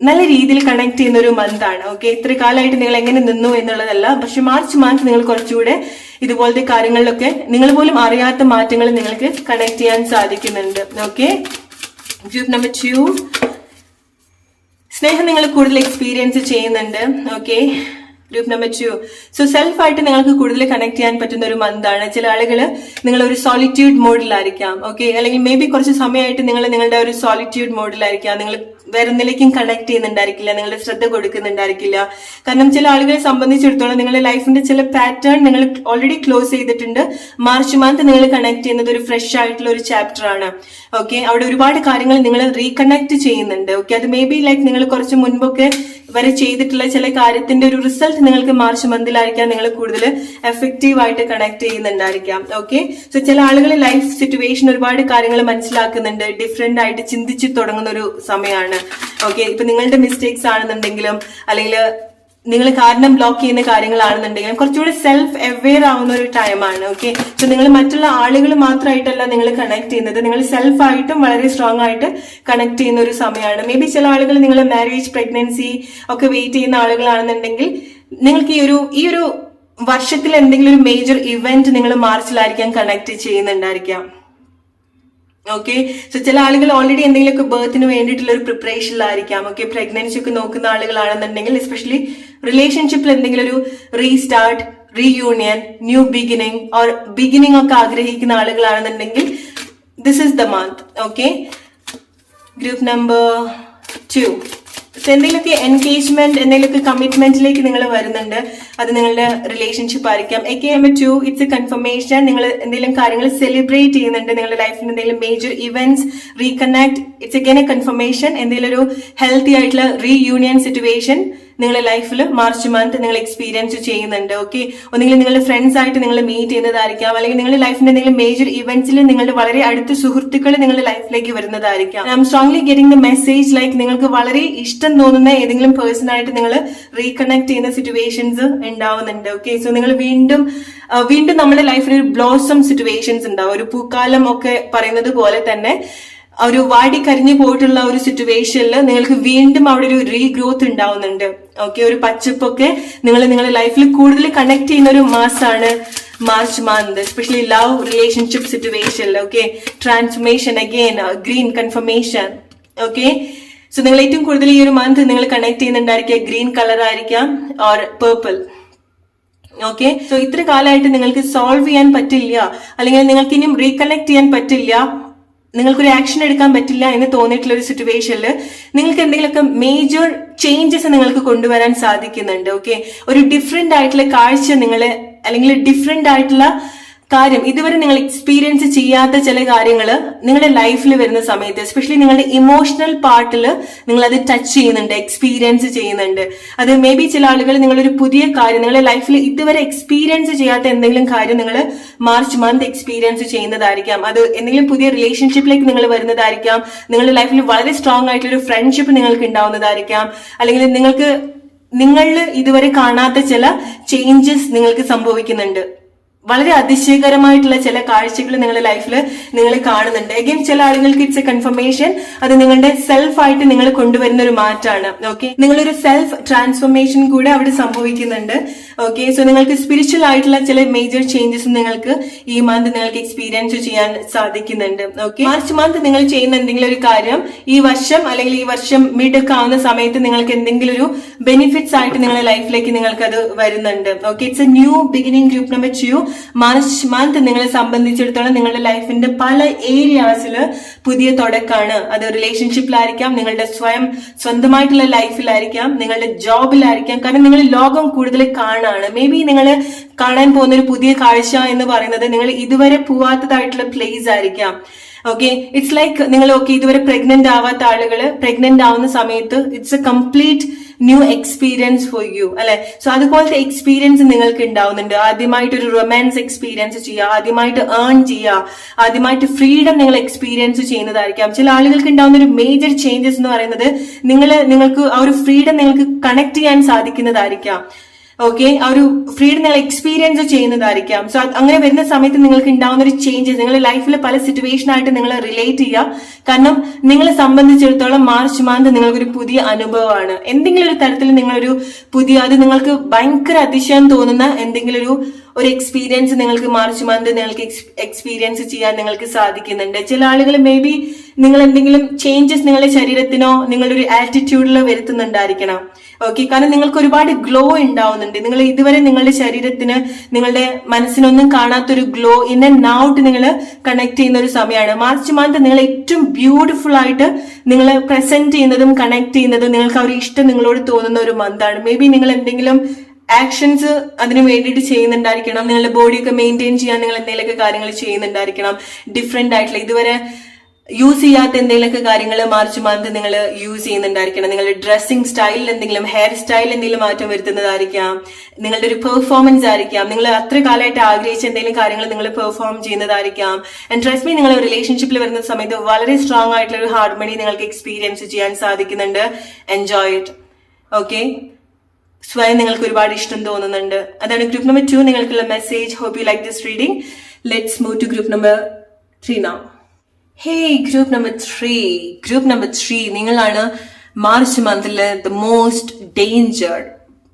നല്ല രീതിയിൽ കണക്ട് ചെയ്യുന്ന ഒരു മന്താണ്. ഓക്കെ, ഇത്ര കാലമായിട്ട് നിങ്ങൾ എങ്ങനെ നിന്നു എന്നുള്ളതല്ല, പക്ഷെ മാർച്ച് മന്ത് നിങ്ങൾ കുറച്ചുകൂടെ ഇതുപോലത്തെ കാര്യങ്ങളിലൊക്കെ നിങ്ങൾ പോലും അറിയാത്ത മാറ്റങ്ങൾ നിങ്ങൾക്ക് കണക്ട് ചെയ്യാൻ സാധിക്കുന്നുണ്ട്. ഓക്കെ, ഗ്രൂപ്പ് നമ്പർ 2, സ്നേഹം നിങ്ങൾ കൂടുതൽ എക്സ്പീരിയൻസ് ചെയ്യുന്നുണ്ട്. ഓക്കെ, ഗ്രൂപ്പ് നമ്പർ 2, സോ സെൽഫായിട്ട് നിങ്ങൾക്ക് കൂടുതൽ കണക്ട് ചെയ്യാൻ പറ്റുന്ന ഒരു മന്താണ്. ചില ആളുകൾ നിങ്ങൾ ഒരു സോളിറ്റ്യൂഡ് മോഡിലായിരിക്കാം. ഓക്കെ, അല്ലെങ്കിൽ മേ ബി കുറച്ച് സമയമായിട്ട് നിങ്ങൾ നിങ്ങളുടെ ഒരു സോളിറ്റ്യൂഡ് മോഡിലായിരിക്കാം. നിങ്ങൾ വേറെ ഒന്നിലേക്കും കണക്ട് ചെയ്യുന്നുണ്ടായിരിക്കില്ല, നിങ്ങളുടെ ശ്രദ്ധ കൊടുക്കുന്നുണ്ടായിരിക്കില്ല. കാരണം ചില ആളുകളെ സംബന്ധിച്ചിടത്തോളം നിങ്ങളുടെ ലൈഫിന്റെ ചില പാറ്റേൺ നിങ്ങൾ ഓൾറെഡി ക്ലോസ് ചെയ്തിട്ടുണ്ട്. മാർച്ച് മന്ത് നിങ്ങൾ കണക്ട് ചെയ്യുന്നത് ഒരു ഫ്രഷ് ആയിട്ടുള്ള ഒരു ചാപ്റ്റർ ആണ്. ഓക്കെ, അവിടെ ഒരുപാട് കാര്യങ്ങൾ നിങ്ങൾ റീകണക്ട് ചെയ്യുന്നുണ്ട്. ഓക്കെ, അത് മേ ബി ലൈക്ക് നിങ്ങൾ കുറച്ച് മുൻപൊക്കെ വരെ ചെയ്തിട്ടുള്ള ചില കാര്യത്തിന്റെ ഒരു റിസൾട്ട് നിങ്ങൾക്ക് മാർച്ച് മന്തിലായിരിക്കാം നിങ്ങൾ കൂടുതൽ എഫക്റ്റീവ് ആയിട്ട് കണക്ട് ചെയ്യുന്നുണ്ടായിരിക്കാം. ഓക്കെ, സോ ചില ആളുകൾ ലൈഫ് സിറ്റുവേഷൻ ഒരുപാട് കാര്യങ്ങൾ മനസ്സിലാക്കുന്നുണ്ട്, ഡിഫറെന്റ് ആയിട്ട് ചിന്തിച്ച് തുടങ്ങുന്ന ഒരു സമയമാണ്. ഓക്കെ, ഇപ്പൊ നിങ്ങളുടെ മിസ്റ്റേക്സ് ആണെന്നുണ്ടെങ്കിലും, അല്ലെങ്കിൽ നിങ്ങൾ കാരണം ബ്ലോക്ക് ചെയ്യുന്ന കാര്യങ്ങളാണെന്നുണ്ടെങ്കിലും കുറച്ചുകൂടി സെൽഫ് അവെയർ ആവുന്ന ഒരു ടൈമാണ്. ഓക്കെ, സോ നിങ്ങൾ മറ്റുള്ള ആളുകൾ മാത്രമായിട്ടല്ല നിങ്ങൾ കണക്ട് ചെയ്യുന്നത്, നിങ്ങൾ സെൽഫായിട്ടും വളരെ സ്ട്രോങ് ആയിട്ട് കണക്ട് ചെയ്യുന്ന ഒരു സമയമാണ്. മേ ബി ചില ആളുകൾ നിങ്ങൾ മാരേജ്, പ്രഗ്നൻസി ഒക്കെ വെയിറ്റ് ചെയ്യുന്ന ആളുകളാണെന്നുണ്ടെങ്കിൽ നിങ്ങൾക്ക് ഈ ഒരു വർഷത്തിൽ എന്തെങ്കിലും ഒരു മേജർ ഇവന്റ് നിങ്ങൾ മാർച്ചിലായിരിക്കാം കണക്ട് ചെയ്യുന്നുണ്ടായിരിക്കാം. ഓക്കെ, സോ ചില ആളുകൾ ഓൾറെഡി എന്തെങ്കിലുമൊക്കെ ബർത്തിന് വേണ്ടിയിട്ടുള്ള ഒരു പ്രിപ്പറേഷനിലായിരിക്കാം. ഓക്കെ, പ്രഗ്നൻസി ഒക്കെ നോക്കുന്ന ആളുകളാണെന്നുണ്ടെങ്കിൽ എസ്പെഷ്യലി റിലേഷൻഷിപ്പിൽ എന്തെങ്കിലും ഒരു restart, reunion, new beginning or beginning ഒക്കെ ആഗ്രഹിക്കുന്ന ആളുകളാണെന്നുണ്ടെങ്കിൽ this is the month. Okay, group number 2. എന്തെങ്കിലുമൊക്കെ എൻഗേജ്മെന്റ്, എന്തെങ്കിലുമൊക്കെ കമ്മിറ്റ്മെന്റിലേക്ക് നിങ്ങൾ വരുന്നുണ്ട്. അത് നിങ്ങളുടെ റിലേഷൻഷിപ്പ് ആയിരിക്കാം. Number 2 it's A confirmation. നിങ്ങൾ എന്തെങ്കിലും കാര്യങ്ങൾ സെലിബ്രേറ്റ് ചെയ്യുന്നുണ്ട്, നിങ്ങളുടെ ലൈഫിൽ എന്തെങ്കിലും major events, reconnect. It's again A confirmation. എന്തെങ്കിലും ഒരു ഹെൽത്തി ആയിട്ടുള്ള റീയൂണിയൻ സിറ്റുവേഷൻ നിങ്ങളുടെ ലൈഫിൽ മാർച്ച് മന്ത് നിങ്ങൾ എക്സ്പീരിയൻസ് ചെയ്യുന്നുണ്ട്. ഓക്കെ, ഒന്നെങ്കിൽ നിങ്ങളുടെ ഫ്രണ്ട്സ് ആയിട്ട് നിങ്ങൾ മീറ്റ് ചെയ്യുന്നതായിരിക്കാം, അല്ലെങ്കിൽ നിങ്ങളുടെ ലൈഫിന്റെ എന്തെങ്കിലും മേജർ ഇവന്റ്സിൽ നിങ്ങളുടെ വളരെ അടുത്ത സുഹൃത്തുക്കൾ നിങ്ങളുടെ ലൈഫിലേക്ക് വരുന്നതായിരിക്കാം. I am strongly getting the message like നിങ്ങൾക്ക് വളരെ ഇഷ്ടം തോന്നുന്ന ഏതെങ്കിലും പേഴ്സൺ ആയിട്ട് നിങ്ങൾ റീകണക്ട് ചെയ്യുന്ന സിറ്റുവേഷൻസ് ഉണ്ടാവുന്നുണ്ട്. ഓക്കെ, സോ നിങ്ങൾ വീണ്ടും നമ്മുടെ ലൈഫിൽ ഒരു ബ്ലോസം സിറ്റുവേഷൻസ് ഉണ്ടാവും. ഒരു പൂക്കാലം ഒക്കെ പറയുന്നത് പോലെ തന്നെ ഒരു വാടി കരിഞ്ഞു പോയിട്ടുള്ള ഒരു സിറ്റുവേഷനിൽ നിങ്ങൾക്ക് വീണ്ടും അവിടെ ഒരു റീഗ്രോത്ത് ഉണ്ടാവുന്നുണ്ട്. ഓക്കെ, ഒരു പച്ചപ്പൊക്കെ നിങ്ങൾ നിങ്ങളുടെ ലൈഫിൽ കൂടുതൽ കണക്ട് ചെയ്യുന്ന ഒരു മാസമാണ് March month, especially love relationship സിറ്റുവേഷനിൽ. Okay, transformation, again green confirmation. Okay, so നിങ്ങൾ ഏറ്റവും കൂടുതൽ ഈ ഒരു മന്ത് നിങ്ങൾ കണക്ട് ചെയ്യുന്നുണ്ടായിരിക്കുക ഗ്രീൻ കളർ ആയിരിക്കാം ഓർ പേർപ്പിൾ. ഓക്കെ, സോ ഇത്ര കാലമായിട്ട് നിങ്ങൾക്ക് സോൾവ് ചെയ്യാൻ പറ്റില്ല, അല്ലെങ്കിൽ നിങ്ങൾക്ക് ഇനിയും റീകണക്ട് ചെയ്യാൻ പറ്റില്ല, നിങ്ങൾക്കൊരു ആക്ഷൻ എടുക്കാൻ പറ്റില്ല എന്ന് തോന്നിയിട്ടുള്ള ഒരു സിറ്റുവേഷനിൽ നിങ്ങൾക്ക് എന്തെങ്കിലുമൊക്കെ മേജർ ചേഞ്ചസ് നിങ്ങൾക്ക് കൊണ്ടുവരാൻ സാധിക്കുന്നുണ്ട്. ഓക്കെ, ഒരു ഡിഫറെന്റ് ആയിട്ടുള്ള കാഴ്ച നിങ്ങള്, അല്ലെങ്കിൽ ഡിഫറെന്റ് ആയിട്ടുള്ള കാര്യം, ഇതുവരെ നിങ്ങൾ എക്സ്പീരിയൻസ് ചെയ്യാത്ത ചില കാര്യങ്ങൾ നിങ്ങളുടെ ലൈഫിൽ വരുന്ന സമയത്ത്, എസ്പെഷ്യലി നിങ്ങളുടെ ഇമോഷണൽ പാർട്ടിൽ നിങ്ങൾ അത് ടച്ച് ചെയ്യുന്നുണ്ട്, എക്സ്പീരിയൻസ് ചെയ്യുന്നുണ്ട്. അത് മേ ബി ചില ആളുകൾ നിങ്ങളൊരു പുതിയ കാര്യം നിങ്ങളുടെ ലൈഫിൽ ഇതുവരെ എക്സ്പീരിയൻസ് ചെയ്യാത്ത എന്തെങ്കിലും കാര്യം നിങ്ങൾ മാർച്ച് മന്ത് എക്സ്പീരിയൻസ് ചെയ്യുന്നതായിരിക്കാം. അത് എന്തെങ്കിലും പുതിയ റിലേഷൻഷിപ്പിലേക്ക് നിങ്ങൾ വരുന്നതായിരിക്കാം, നിങ്ങളുടെ ലൈഫിൽ വളരെ സ്ട്രോങ് ആയിട്ടുള്ള ഒരു ഫ്രണ്ട്ഷിപ്പ് നിങ്ങൾക്ക് ഉണ്ടാവുന്നതായിരിക്കാം, അല്ലെങ്കിൽ നിങ്ങളിൽ ഇതുവരെ കാണാത്ത ചില ചേഞ്ചസ് നിങ്ങൾക്ക് സംഭവിക്കുന്നുണ്ട്. വളരെ അതിശയകരമായിട്ടുള്ള ചില കാഴ്ചകൾ നിങ്ങളുടെ ലൈഫിൽ നിങ്ങൾ കാണുന്നുണ്ട്. അഗൈൻ ചില ആളുകൾക്ക് ഇറ്റ്സ് എ കൺഫർമേഷൻ. അത് നിങ്ങളുടെ സെൽഫ് ആയിട്ട് നിങ്ങൾ കൊണ്ടുവരുന്ന ഒരു മാറ്റമാണ്. ഓക്കെ, നിങ്ങളൊരു സെൽഫ് ട്രാൻസ്ഫോർമേഷൻ കൂടെ അവിടെ സംഭവിക്കുന്നുണ്ട്. ഓക്കെ, സോ നിങ്ങൾക്ക് സ്പിരിച്വൽ ആയിട്ടുള്ള ചില മേജർ ചേഞ്ചസ് നിങ്ങൾക്ക് ഈ മന്ത് നിങ്ങൾക്ക് എക്സ്പീരിയൻസ് ചെയ്യാൻ സാധിക്കുന്നുണ്ട്. ഓക്കെ, മാർച്ച് മന്ത് നിങ്ങൾ ചെയ്യുന്ന എന്തെങ്കിലും ഒരു കാര്യം ഈ വർഷം, അല്ലെങ്കിൽ ഈ വർഷം മിഡ് ഒക്കെ ആവുന്ന സമയത്ത് നിങ്ങൾക്ക് എന്തെങ്കിലും ഒരു ബെനിഫിറ്റ്സ് ആയിട്ട് നിങ്ങളുടെ ലൈഫിലേക്ക് നിങ്ങൾക്ക് അത് വരുന്നുണ്ട്. Okay, it's A new beginning. Group number 2 March month നിങ്ങളെ സംബന്ധിച്ചിടത്തോളം നിങ്ങളുടെ ലൈഫിന്റെ പല ഏരിയാസിൽ പുതിയ തുടക്കമാണ്. അത് റിലേഷൻഷിപ്പിലായിരിക്കാം, നിങ്ങളുടെ സ്വന്തമായിട്ടുള്ള ലൈഫിലായിരിക്കാം, നിങ്ങളുടെ ജോബിലായിരിക്കാം. കാരണം നിങ്ങൾ ലോകം കൂടുതൽ കാണാണ്. മേ ബി നിങ്ങൾ കാണാൻ പോകുന്ന ഒരു പുതിയ കാഴ്ച എന്ന് പറയുന്നത് നിങ്ങൾ ഇതുവരെ പോവാത്തതായിട്ടുള്ള പ്ലേസ് ആയിരിക്കാം. ഓക്കെ, ഇറ്റ്സ് ലൈക്ക് നിങ്ങൾ ഇതുവരെ പ്രഗ്നന്റ് ആവാത്ത ആളുകൾ പ്രഗ്നന്റ് ആവുന്ന സമയത്ത് it's A complete new experience for you, അല്ലെ? സോ അതുപോലത്തെ എക്സ്പീരിയൻസ് നിങ്ങൾക്ക് ഉണ്ടാവുന്നുണ്ട്. ആദ്യമായിട്ട് ഒരു റൊമാൻസ് എക്സ്പീരിയൻസ് ചെയ്യുക, ആദ്യമായിട്ട് ഏൺ ചെയ്യുക, ആദ്യമായിട്ട് ഫ്രീഡം നിങ്ങൾ എക്സ്പീരിയൻസ് ചെയ്യുന്നതായിരിക്കാം. ചില ആളുകൾക്ക് ഉണ്ടാവുന്ന ഒരു മേജർ ചേഞ്ചസ് എന്ന് പറയുന്നത് നിങ്ങൾക്ക് ആ ഒരു ഫ്രീഡം നിങ്ങൾക്ക് കണക്ട് ചെയ്യാൻ സാധിക്കുന്നതായിരിക്കാം. ഓക്കെ, ആ ഒരു ഫ്രീഡം നിങ്ങൾ എക്സ്പീരിയൻസ് ചെയ്യുന്നതായിരിക്കാം. സോ അങ്ങനെ വരുന്ന സമയത്ത് നിങ്ങൾക്ക് ഉണ്ടാവുന്ന ഒരു ചേഞ്ചസ് നിങ്ങളുടെ ലൈഫിൽ പല സിറ്റുവേഷൻ ആയിട്ട് നിങ്ങൾ റിലേറ്റ് ചെയ്യുക. കാരണം നിങ്ങളെ സംബന്ധിച്ചിടത്തോളം മാർച്ച് മന്ത് നിങ്ങൾക്കൊരു പുതിയ അനുഭവമാണ്. എന്തെങ്കിലും ഒരു തരത്തിൽ നിങ്ങളൊരു പുതിയ, അത് നിങ്ങൾക്ക് ഭയങ്കര അതിശയം തോന്നുന്ന എന്തെങ്കിലും ഒരു എക്സ്പീരിയൻസ് നിങ്ങൾക്ക് മാർച്ച് മന്ത് നിങ്ങൾക്ക് എക്സ്പീരിയൻസ് ചെയ്യാൻ നിങ്ങൾക്ക് സാധിക്കുന്നുണ്ട്. ചില ആളുകൾ മേ ബി നിങ്ങൾ എന്തെങ്കിലും ചേഞ്ചസ് നിങ്ങളുടെ ശരീരത്തിനോ നിങ്ങളുടെ ഒരു ആറ്റിറ്റ്യൂഡിലോ വരുത്തുന്നുണ്ടായിരിക്കണം. ഓക്കെ, കാരണം നിങ്ങൾക്ക് ഒരുപാട് ഗ്ലോ ഉണ്ടാവുന്നുണ്ട്. നിങ്ങൾ ഇതുവരെ നിങ്ങളുടെ ശരീരത്തിന്, നിങ്ങളുടെ മനസ്സിനൊന്നും കാണാത്തൊരു ഗ്ലോ ഇൻ ആൻഡ് ഔട്ട് നിങ്ങൾ കണക്ട് ചെയ്യുന്ന ഒരു സമയമാണ്. മാർച്ച് മന്ത് നിങ്ങൾ ഏറ്റവും ബ്യൂട്ടിഫുൾ ആയിട്ട് നിങ്ങൾ പ്രസന്റ് ചെയ്യുന്നതും കണക്ട് ചെയ്യുന്നതും നിങ്ങൾക്ക് ആ ഒരു ഇഷ്ടം നിങ്ങളോട് തോന്നുന്ന ഒരു മന്താണ്. മേ ബി നിങ്ങൾ എന്തെങ്കിലും ആക്ഷൻസ് അതിന് വേണ്ടിയിട്ട് ചെയ്യുന്നുണ്ടായിരിക്കണം. നിങ്ങളുടെ ബോഡിയൊക്കെ മെയിൻറ്റെയിൻ ചെയ്യാൻ നിങ്ങൾ എന്തെങ്കിലുമൊക്കെ കാര്യങ്ങൾ ചെയ്യുന്നുണ്ടായിരിക്കണം. ഡിഫറെന്റ് ആയിട്ടുള്ള ഇതുവരെ യൂസ് ചെയ്യാത്ത എന്തെങ്കിലുമൊക്കെ കാര്യങ്ങൾ മാർച്ച് മന്ത് നിങ്ങൾ യൂസ് ചെയ്യുന്നുണ്ടായിരിക്കണം. നിങ്ങളുടെ ഡ്രസ്സിംഗ് സ്റ്റൈലിൽ എന്തെങ്കിലും, ഹെയർ സ്റ്റൈലിൽ എന്തെങ്കിലും മാറ്റം വരുത്തുന്നതായിരിക്കാം. നിങ്ങളുടെ ഒരു പെർഫോമൻസ് ആയിരിക്കാം. നിങ്ങൾ അത്ര കാലമായിട്ട് ആഗ്രഹിച്ച എന്തെങ്കിലും കാര്യങ്ങൾ നിങ്ങൾ പെർഫോം ചെയ്യുന്നതായിരിക്കാം. ആൻഡ് ട്രസ്റ്റ് മീ, നിങ്ങൾ റിലേഷൻഷിപ്പിൽ വരുന്ന സമയത്ത് വളരെ സ്ട്രോങ് ആയിട്ടുള്ള ഒരു ഹാർമണി നിങ്ങൾക്ക് എക്സ്പീരിയൻസ് ചെയ്യാൻ സാധിക്കുന്നുണ്ട്. Enjoy it. ഓക്കെ, സ്വയം നിങ്ങൾക്ക് ഒരുപാട് ഇഷ്ടം തോന്നുന്നുണ്ട്. അതാണ് ഗ്രൂപ്പ് നമ്പർ 2 നിങ്ങൾക്കുള്ള message. Hope you like this reading. Let's move to group number 3 now. Hey, group number 3 നിങ്ങളാണ് മാർച്ച് മന്തിലെ ദ മോസ്റ്റ് ഡേഞ്ചർ.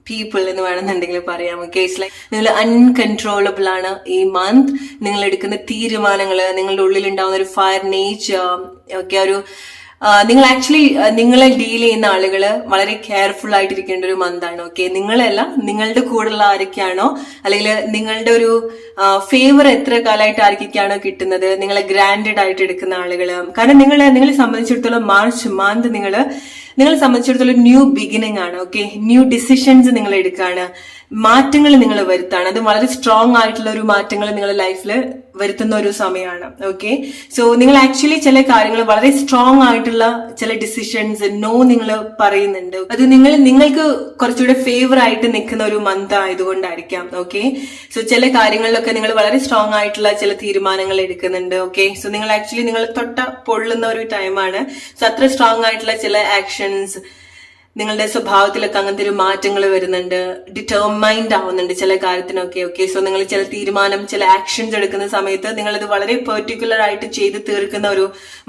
പീപ്പിൾ എന്ന് വേണമെന്നുണ്ടെങ്കിൽ പറയാം. ഓക്കെ, ഇറ്റ്സ് ലൈക്ക് നിങ്ങൾ അൺകൺട്രോളബിൾ ആണ് ഈ മന്ത്. നിങ്ങൾ എടുക്കുന്ന തീരുമാനങ്ങള്, നിങ്ങളുടെ ഉള്ളിൽ ഉണ്ടാവുന്ന ഒരു ഫയർ നേച്ചർ, ഓക്കെ, ഒരു നിങ്ങൾ ആക്ച്വലി നിങ്ങളെ ഡീൽ ചെയ്യുന്ന ആളുകള് വളരെ കെയർഫുൾ ആയിട്ടിരിക്കേണ്ട ഒരു മന്താണ്. ഓക്കെ, നിങ്ങളല്ല, നിങ്ങളുടെ കൂടെയുള്ള ആരൊക്കെയാണോ അല്ലെങ്കിൽ നിങ്ങളുടെ ഒരു ഫേവർ എത്ര കാലമായിട്ട് ആർക്കൊക്കെയാണോ കിട്ടുന്നത്, നിങ്ങളെ ഗ്രാൻഡഡ് ആയിട്ട് എടുക്കുന്ന ആളുകള്. കാരണം നിങ്ങളെ സംബന്ധിച്ചിടത്തോളം മാർച്ച് മന്ത് നിങ്ങളെ സംബന്ധിച്ചിടത്തോളം ന്യൂ ബിഗിനിങ് ആണ്. ഓക്കെ, ന്യൂ ഡിസിഷൻസ് നിങ്ങൾ എടുക്കുകയാണ്, മാറ്റങ്ങൾ നിങ്ങൾ വരുത്താണ്. അത് വളരെ സ്ട്രോങ് ആയിട്ടുള്ള ഒരു മാറ്റങ്ങൾ നിങ്ങളുടെ ലൈഫിൽ വരുത്തുന്ന ഒരു സമയമാണ്. ഓക്കെ, സോ നിങ്ങൾ ആക്ച്വലി ചില കാര്യങ്ങൾ വളരെ സ്ട്രോങ് ആയിട്ടുള്ള ചില ഡിസിഷൻസ് നിങ്ങൾ പറയുന്നുണ്ട്. അത് നിങ്ങൾക്ക് കുറച്ചുകൂടെ ഫേവർ ആയിട്ട് നിൽക്കുന്ന ഒരു മന്ത് ആയതുകൊണ്ടായിരിക്കാം. ഓക്കെ, സോ ചില കാര്യങ്ങളിലൊക്കെ നിങ്ങൾ വളരെ സ്ട്രോങ് ആയിട്ടുള്ള ചില തീരുമാനങ്ങൾ എടുക്കുന്നുണ്ട്. ഓക്കെ, സോ നിങ്ങൾ ആക്ച്വലി നിങ്ങൾ തൊട്ട പൊള്ളുന്ന ഒരു ടൈമാണ്. സോ അത്ര സ്ട്രോങ് ആയിട്ടുള്ള ചില ആക്ഷൻസ്, നിങ്ങളുടെ സ്വഭാവത്തിലൊക്കെ അങ്ങനത്തെ ഒരു മാറ്റങ്ങൾ വരുന്നുണ്ട്, ഡിറ്റർമൈൻഡ് ആവുന്നുണ്ട് ചില കാര്യത്തിനൊക്കെ. ഓക്കെ, സോ നിങ്ങൾ ചില തീരുമാനം, ചില ആക്ഷൻസ് എടുക്കുന്ന സമയത്ത് നിങ്ങളത് വളരെ പെർട്ടിക്കുലർ ആയിട്ട് ചെയ്ത് തീർക്കുന്ന ഒരു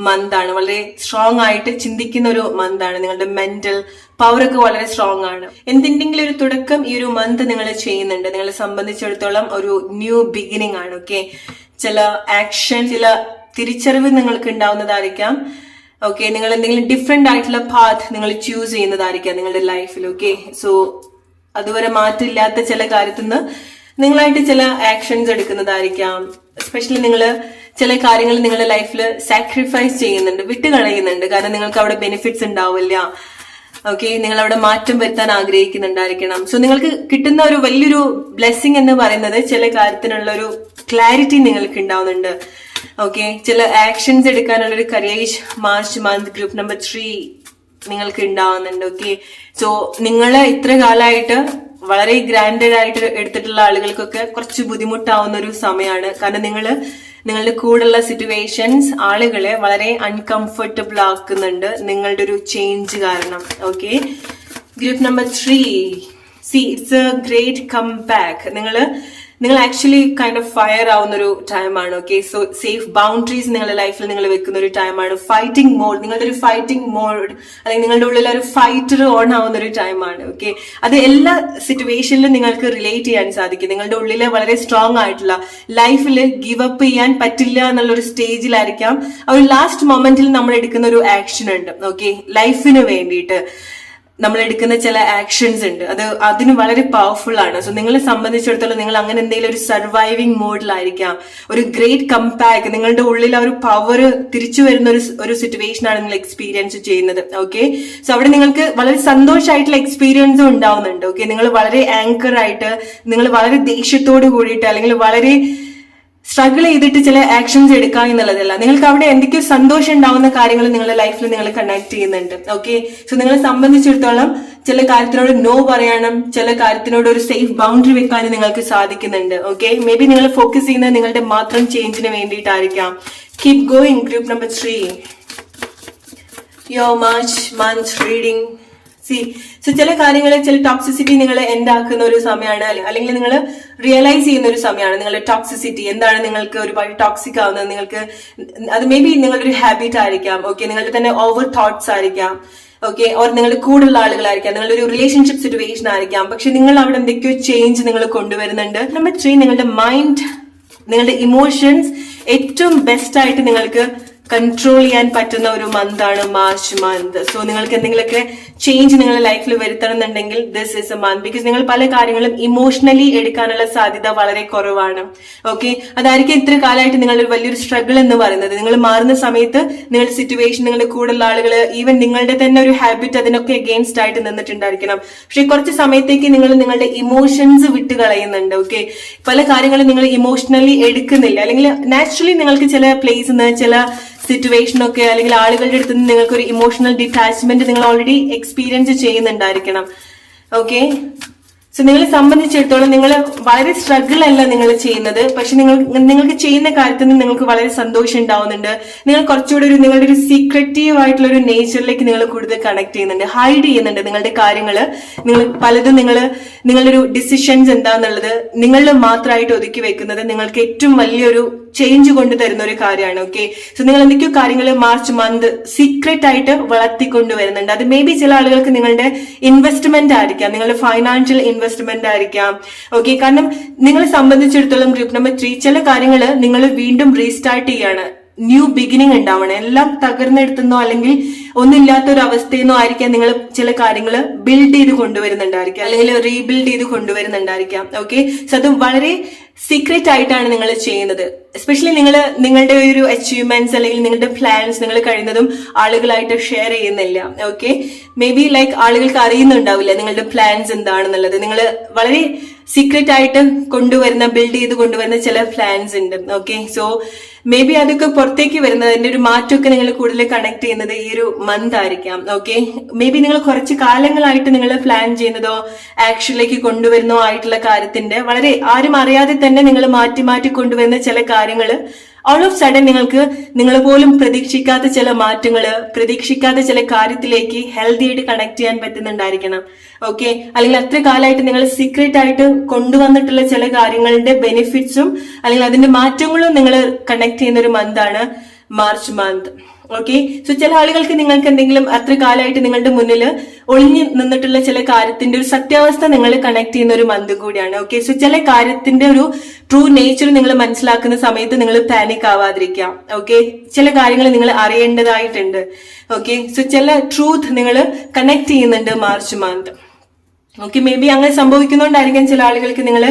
മന്താണ്. വളരെ സ്ട്രോങ് ആയിട്ട് ചിന്തിക്കുന്ന ഒരു മന്താണ്. നിങ്ങളുടെ മെന്റൽ പവർ ഒക്കെ വളരെ സ്ട്രോങ് ആണ്. എന്തിന്റെങ്കിലും ഒരു തുടക്കം ഈ ഒരു മന്ത് നിങ്ങൾ ചെയ്യുന്നുണ്ട്. നിങ്ങളെ സംബന്ധിച്ചിടത്തോളം ഒരു ന്യൂ ബിഗിനിങ് ആണ്. ഓക്കെ, ചില ആക്ഷൻ, ചില തിരിച്ചറിവ് നിങ്ങൾക്ക് ഉണ്ടാവുന്നതായിരിക്കാം. ഓക്കെ, നിങ്ങൾ എന്തെങ്കിലും ഡിഫറെന്റ് ആയിട്ടുള്ള പാത്ത് നിങ്ങൾ ചൂസ് ചെയ്യുന്നതായിരിക്കാം നിങ്ങളുടെ ലൈഫിൽ. ഓക്കെ, സോ അതുവരെ മാറ്റില്ലാത്ത ചില കാര്യത്തിൽ നിന്ന് നിങ്ങളായിട്ട് ചില ആക്ഷൻസ് എടുക്കുന്നതായിരിക്കാം. എസ്പെഷ്യലി നിങ്ങൾ ചില കാര്യങ്ങൾ നിങ്ങളുടെ ലൈഫിൽ സാക്രിഫൈസ് ചെയ്യുന്നുണ്ട്, വിട്ടുകളയുന്നുണ്ട്. കാരണം നിങ്ങൾക്ക് അവിടെ ബെനിഫിറ്റ്സ് ഉണ്ടാവില്ല. ഓക്കെ, നിങ്ങൾ അവിടെ മാറ്റം വരുത്താൻ ആഗ്രഹിക്കുന്നുണ്ടായിരിക്കണം. സോ നിങ്ങൾക്ക് കിട്ടുന്ന ഒരു വലിയൊരു ബ്ലെസ്സിങ് എന്ന് പറയുന്നത് ചില കാര്യത്തിനുള്ള ഒരു ക്ലാരിറ്റി നിങ്ങൾക്ക് ഉണ്ടാവുന്നുണ്ട്. ഓക്കെ, ചില ആക്ഷൻസ് എടുക്കാനുള്ള ഒരു courage March month group number 3 നിങ്ങൾക്ക് ഉണ്ടാവുന്നുണ്ട്. ഓക്കെ, സോ നിങ്ങള് ഇത്ര കാലമായിട്ട് വളരെ ഗ്രാൻഡഡ് ആയിട്ട് എടുത്തിട്ടുള്ള ആളുകൾക്കൊക്കെ കുറച്ച് ബുദ്ധിമുട്ടാവുന്ന ഒരു സമയമാണ്. കാരണം നിങ്ങളുടെ കൂടെയുള്ള സിറ്റുവേഷൻസ് ആളുകളെ വളരെ അൺകംഫർട്ടബിൾ ആക്കുന്നുണ്ട് നിങ്ങളുടെ ഒരു ചേഞ്ച് കാരണം. Okay, group number 3, it's a great come back. നിങ്ങൾ ആക്ച്വലി കൈൻഡ് ഓഫ് ഫയർ ആവുന്ന ഒരു ടൈമാണ്. ഓക്കെ, സോ സേഫ് ബൗണ്ടറീസ് നിങ്ങളുടെ ലൈഫിൽ നിങ്ങൾ വെക്കുന്ന ഒരു ടൈമാണ്. ഫൈറ്റിംഗ് മോഡ്, നിങ്ങളുടെ ഒരു ഫൈറ്റിംഗ് മോഡ് അല്ലെങ്കിൽ നിങ്ങളുടെ ഉള്ളിൽ ഒരു ഫൈറ്റർ ഓൺ ആവുന്ന ഒരു ടൈമാണ്. ഓക്കെ, അത് എല്ലാ സിറ്റുവേഷനിലും നിങ്ങൾക്ക് റിലേറ്റ് ചെയ്യാൻ സാധിക്കും. നിങ്ങളുടെ ഉള്ളിൽ വളരെ സ്ട്രോങ് ആയിട്ടുള്ള ലൈഫിൽ ഗിവ് അപ്പ് ചെയ്യാൻ പറ്റില്ല എന്നുള്ള ഒരു സ്റ്റേജിലായിരിക്കാം ആ ഒരു ലാസ്റ്റ് മൊമെന്റിൽ നമ്മൾ എടുക്കുന്ന ഒരു ആക്ഷൻ ഉണ്ട്. ഓക്കെ, ലൈഫിന് വേണ്ടിയിട്ട് നമ്മൾ എടുക്കുന്ന ചില ആക്ഷൻസ് ഉണ്ട്, അതിന് വളരെ പവർഫുൾ ആണ്. സോ നിങ്ങളെ സംബന്ധിച്ചിടത്തോളം നിങ്ങൾ അങ്ങനെ എന്തെങ്കിലും ഒരു സർവൈവിംഗ് മോഡിലായിരിക്കാം. ഒരു ഗ്രേറ്റ് കംപാക്ക്, നിങ്ങളുടെ ഉള്ളിൽ ആ ഒരു പവർ തിരിച്ചു വരുന്ന ഒരു സിറ്റുവേഷൻ ആണ് നിങ്ങൾ എക്സ്പീരിയൻസ് ചെയ്യുന്നത്. ഓക്കെ, സോ അവിടെ നിങ്ങൾക്ക് വളരെ സന്തോഷമായിട്ടുള്ള എക്സ്പീരിയൻസും ഉണ്ടാവുന്നുണ്ട്. ഓക്കെ, നിങ്ങൾ വളരെ ആങ്കർ ആയിട്ട്, നിങ്ങൾ വളരെ ദേഷ്യത്തോട് കൂടിയിട്ട് അല്ലെങ്കിൽ വളരെ സ്ട്രഗിൾ ചെയ്തിട്ട് ചില ആക്ഷൻസ് എടുക്കുക എന്നുള്ളതല്ല, നിങ്ങൾക്ക് അവിടെ എന്തൊക്കെയോ സന്തോഷം ഉണ്ടാവുന്ന കാര്യങ്ങൾ നിങ്ങളുടെ ലൈഫിൽ നിങ്ങൾ കണക്ട് ചെയ്യുന്നുണ്ട്. ഓക്കെ, സോ നിങ്ങളെ സംബന്ധിച്ചിടത്തോളം ചില കാര്യത്തിനോട് നോ പറയാനും ചില കാര്യത്തിനോട് ഒരു സേഫ് ബൗണ്ടറി വെക്കാനും നിങ്ങൾക്ക് സാധിക്കുന്നുണ്ട്. ഓക്കെ, മേ ബി നിങ്ങൾ ഫോക്കസ് ചെയ്യുന്നത് നിങ്ങളുടെ മാത്രം ചേഞ്ചിന് വേണ്ടിയിട്ടായിരിക്കാം. Keep going group number 3, your March month reading. So ചില കാര്യങ്ങൾ, ചില ടോക്സിസിറ്റി നിങ്ങൾ എൻഡ് ആക്കുന്ന ഒരു സമയമാണ്, അല്ലെങ്കിൽ നിങ്ങൾ റിയലൈസ് ചെയ്യുന്ന ഒരു സമയമാണ്. നിങ്ങളുടെ ടോക്സിസിറ്റി എന്താണ്, നിങ്ങൾക്ക് ഒരുപാട് ടോക്സിക് ആവുന്നത്, നിങ്ങൾക്ക് അത് മേ ബി നിങ്ങളുടെ ഒരു ഹാബിറ്റ് ആയിരിക്കാം. ഓക്കെ, നിങ്ങളുടെ തന്നെ ഓവർ തോട്ട്സ് ആയിരിക്കാം. ഓക്കെ, ഓർ നിങ്ങളുടെ കൂടുതലുള്ള ആളുകളായിരിക്കാം, നിങ്ങളുടെ ഒരു റിലേഷൻഷിപ്പ് സിറ്റുവേഷൻ ആയിരിക്കാം. പക്ഷെ നിങ്ങൾ അവിടെ എന്തൊക്കെയോ ചേഞ്ച് നിങ്ങൾ കൊണ്ടുവരുന്നുണ്ട്. നമ്പർ 3, നിങ്ങളുടെ മൈൻഡ്, നിങ്ങളുടെ ഇമോഷൻസ് ഏറ്റവും ബെസ്റ്റ് ആയിട്ട് നിങ്ങൾക്ക് കൺട്രോൾ ചെയ്യാൻ പറ്റുന്ന ഒരു മന്താണ് മാർച്ച് മന്ത്. സോ നിങ്ങൾക്ക് എന്തെങ്കിലുമൊക്കെ ചേഞ്ച് നിങ്ങളുടെ ലൈഫിൽ വരുത്തണം എന്നുണ്ടെങ്കിൽ this is A month. Because നിങ്ങൾ പല കാര്യങ്ങളും ഇമോഷണലി എടുക്കാനുള്ള സാധ്യത വളരെ കുറവാണ്. ഓക്കെ, അതായിരിക്കും ഇത്ര കാലമായിട്ട് നിങ്ങളുടെ വലിയൊരു സ്ട്രഗിൾ എന്ന് പറയുന്നത്. നിങ്ങൾ മാറുന്ന സമയത്ത് നിങ്ങളുടെ സിറ്റുവേഷൻ, നിങ്ങളുടെ കൂടുതലുള്ള ആളുകൾ, ഈവൻ നിങ്ങളുടെ തന്നെ ഒരു ഹാബിറ്റ് അതിനൊക്കെ അഗെയിൻസ്റ്റ് ആയിട്ട് നിന്നിട്ടുണ്ടായിരിക്കണം. പക്ഷെ കുറച്ച് സമയത്തേക്ക് നിങ്ങൾ നിങ്ങളുടെ ഇമോഷൻസ് വിട്ട് കളയുന്നുണ്ട്. ഓക്കെ, പല കാര്യങ്ങളും നിങ്ങൾ ഇമോഷണലി എടുക്കുന്നില്ല, അല്ലെങ്കിൽ നാച്ചുറലി നിങ്ങൾക്ക് ചില പ്ലേസിൽ നിന്ന്, ചില സിറ്റുവേഷനൊക്കെ അല്ലെങ്കിൽ ആളുകളുടെ അടുത്ത് നിന്ന് നിങ്ങൾക്ക് ഒരു ഇമോഷണൽ ഡിറ്റാച്ച്മെന്റ് നിങ്ങൾ ഓൾറെഡി എക്സ്പീരിയൻസ് ചെയ്യുന്നുണ്ടായിരിക്കണം. ഓക്കെ, സോ നിങ്ങളെ സംബന്ധിച്ചിടത്തോളം നിങ്ങൾ വളരെ സ്ട്രഗിൾ അല്ല നിങ്ങൾ ചെയ്യുന്നത്, പക്ഷെ നിങ്ങൾക്ക് ചെയ്യുന്ന കാര്യത്തിൽ നിന്ന് നിങ്ങൾക്ക് വളരെ സന്തോഷം ഉണ്ടാവുന്നുണ്ട്. നിങ്ങൾ കുറച്ചുകൂടി നിങ്ങളുടെ ഒരു സീക്രറ്റീവ് ആയിട്ടുള്ള ഒരു നേച്ചറിലേക്ക് നിങ്ങൾ കൂടുതൽ കണക്ട് ചെയ്യുന്നുണ്ട്, ഹൈഡ് ചെയ്യുന്നുണ്ട് നിങ്ങളുടെ കാര്യങ്ങൾ. നിങ്ങൾ പലതും നിങ്ങളുടെ ഒരു ഡിസിഷൻസ് എന്താന്നുള്ളത് നിങ്ങളിൽ മാത്രമായിട്ട് ഒതുക്കി വെക്കുന്നത് നിങ്ങൾക്ക് ഏറ്റവും വലിയൊരു ചേഞ്ച് കൊണ്ടുതരുന്ന ഒരു കാര്യമാണ്. ഓക്കെ, സോ നിങ്ങൾ എന്തൊക്കെയോ കാര്യങ്ങൾ മാർച്ച് മന്ത് സീക്രട്ട് ആയിട്ട് വളർത്തിക്കൊണ്ടുവരുന്നുണ്ട്. അത് മേ ബി ചില ആളുകൾക്ക് നിങ്ങളുടെ ഇൻവെസ്റ്റ്മെന്റ് ആയിരിക്കാം, നിങ്ങളുടെ ഫൈനാൻഷ്യൽ ഇൻവെസ്റ്റ്മെന്റ് ആയിരിക്കാം. ഓക്കെ, കാരണം നിങ്ങളെ സംബന്ധിച്ചിടത്തോളം ഗ്രൂപ്പ് നമ്പർ 3 ചില കാര്യങ്ങൾ നിങ്ങൾ വീണ്ടും റീസ്റ്റാർട്ട് ചെയ്യാണ്, ന്യൂ ബിഗിനിങ് ഉണ്ടാവണം. എല്ലാം തകർന്നെടുത്തുന്നോ അല്ലെങ്കിൽ ഒന്നില്ലാത്തൊരു അവസ്ഥയെന്നോ ആയിരിക്കാം നിങ്ങൾ ചില കാര്യങ്ങൾ ബിൽഡ് ചെയ്ത് കൊണ്ടുവരുന്നുണ്ടായിരിക്കാം, അല്ലെങ്കിൽ റീബിൽഡ് ചെയ്ത് കൊണ്ടുവരുന്നുണ്ടായിരിക്കാം. ഓക്കെ, സോ അത് വളരെ സീക്രട്ട് ആയിട്ടാണ് നിങ്ങൾ ചെയ്യുന്നത്. എസ്പെഷ്യലി നിങ്ങൾ നിങ്ങളുടെ ഒരു അച്ചീവ്മെന്റ്സ് അല്ലെങ്കിൽ നിങ്ങളുടെ പ്ലാൻസ് നിങ്ങൾ കഴിയുന്നതും ആളുകളായിട്ട് ഷെയർ ചെയ്യുന്നില്ല. ഓക്കെ, മേ ബി ലൈക്ക് ആളുകൾക്ക് അറിയുന്നുണ്ടാവില്ല നിങ്ങളുടെ പ്ലാൻസ് എന്താണെന്നുള്ളത്. നിങ്ങൾ വളരെ സീക്രട്ട് ആയിട്ട് കൊണ്ടുവരുന്ന, ബിൽഡ് ചെയ്ത് കൊണ്ടുവരുന്ന ചില പ്ലാൻസ് ഉണ്ട്. ഓക്കെ, സോ മേ ബി അതൊക്കെ പുറത്തേക്ക് വരുന്നത്, അതിന്റെ ഒരു മാറ്റമൊക്കെ നിങ്ങൾ കൂടുതൽ കണക്ട് ചെയ്യുന്നത് ഈ ഒരു മന്ത് ആയിരിക്കാം. ഓക്കെ, മേ ബി നിങ്ങൾ കുറച്ച് കാലങ്ങളായിട്ട് നിങ്ങൾ പ്ലാൻ ചെയ്യുന്നതോ ആക്ഷനിലേക്ക് കൊണ്ടുവരുന്നോ ആയിട്ടുള്ള കാര്യത്തിന്റെ വളരെ ആരും അറിയാതെ തന്നെ നിങ്ങൾ മാറ്റി മാറ്റി കൊണ്ടുവരുന്ന ചില കാര്യങ്ങൾ ഓൾ ഓഫ് സഡൻ നിങ്ങൾക്ക് നിങ്ങൾ പോലും പ്രതീക്ഷിക്കാത്ത ചില മാറ്റങ്ങൾ, പ്രതീക്ഷിക്കാത്ത ചില കാര്യത്തിലേക്ക് ഹെൽത്തി ആയിട്ട് കണക്ട് ചെയ്യാൻ പറ്റുന്നുണ്ടായിരിക്കണം. ഓക്കെ, അല്ലെങ്കിൽ അത്ര കാലമായിട്ട് നിങ്ങൾ സീക്രട്ട് ആയിട്ട് കൊണ്ടുവന്നിട്ടുള്ള ചില കാര്യങ്ങളുടെ ബെനിഫിറ്റ്സും അല്ലെങ്കിൽ അതിന്റെ മാറ്റങ്ങളും നിങ്ങൾ കണക്ട് ചെയ്യുന്ന ഒരു മന്താണ് മാർച്ച് മന്ത്. ഓക്കെ, സോ ചില ആളുകൾക്ക് നിങ്ങൾക്ക് എന്തെങ്കിലും അത്ര കാലമായിട്ട് നിങ്ങളുടെ മുന്നിൽ ഒളിഞ്ഞു നിന്നിട്ടുള്ള ചില കാര്യത്തിന്റെ ഒരു സത്യാവസ്ഥ നിങ്ങൾ കണക്ട് ചെയ്യുന്ന ഒരു മന്ത് കൂടിയാണ്. ഓക്കെ, സോ ചില കാര്യത്തിന്റെ ഒരു ട്രൂ നേച്ചർ നിങ്ങൾ മനസ്സിലാക്കുന്ന സമയത്ത് നിങ്ങൾ പാനിക് ആവാതിരിക്കാം. ഓക്കെ, ചില കാര്യങ്ങൾ നിങ്ങൾ അറിയേണ്ടതായിട്ടുണ്ട്. ഓക്കെ, സോ ചില ട്രൂത്ത് നിങ്ങൾ കണക്ട് ചെയ്യുന്നുണ്ട് March month. Okay, may be അങ്ങനെ സംഭവിക്കുന്നതുകൊണ്ടായിരിക്കും ചില ആളുകൾക്ക് നിങ്ങൾ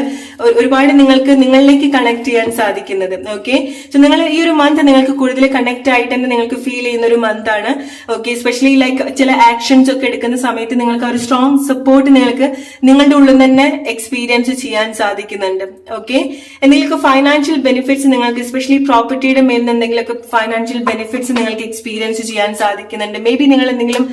ഒരുപാട് നിങ്ങളിലേക്ക് കണക്ട് ചെയ്യാൻ സാധിക്കുന്നത്. ഓക്കെ, സോ നിങ്ങൾ ഈ ഒരു മന്ത് നിങ്ങൾക്ക് കൂടുതൽ കണക്ട് ആയിട്ട് തന്നെ നിങ്ങൾക്ക് ഫീൽ ചെയ്യുന്ന ഒരു മന്ത് ആണ്. ഓക്കെ, എസ്പെഷ്യലി ലൈക്ക് ചില ആക്ഷൻസ് ഒക്കെ എടുക്കുന്ന സമയത്ത് നിങ്ങൾക്ക് ഒരു സ്ട്രോങ് സപ്പോർട്ട് നിങ്ങൾക്ക് നിങ്ങളുടെ ഉള്ളിൽ തന്നെ എക്സ്പീരിയൻസ് ചെയ്യാൻ സാധിക്കുന്നുണ്ട്. ഓക്കെ, എന്തെങ്കിലുമൊക്കെ ഫൈനാൻഷ്യൽ ബെനിഫിറ്റ്സ് നിങ്ങൾക്ക്, എസ്പെഷ്യലി പ്രോപ്പർട്ടിയുടെ മേൽ എന്തെങ്കിലുമൊക്കെ ഫൈനാൻഷ്യൽ ബെനിഫിറ്റ്സ് നിങ്ങൾക്ക് എക്സ്പീരിയൻസ് ചെയ്യാൻ സാധിക്കുന്നുണ്ട്. മേ ബി നിങ്ങൾ എന്തെങ്കിലും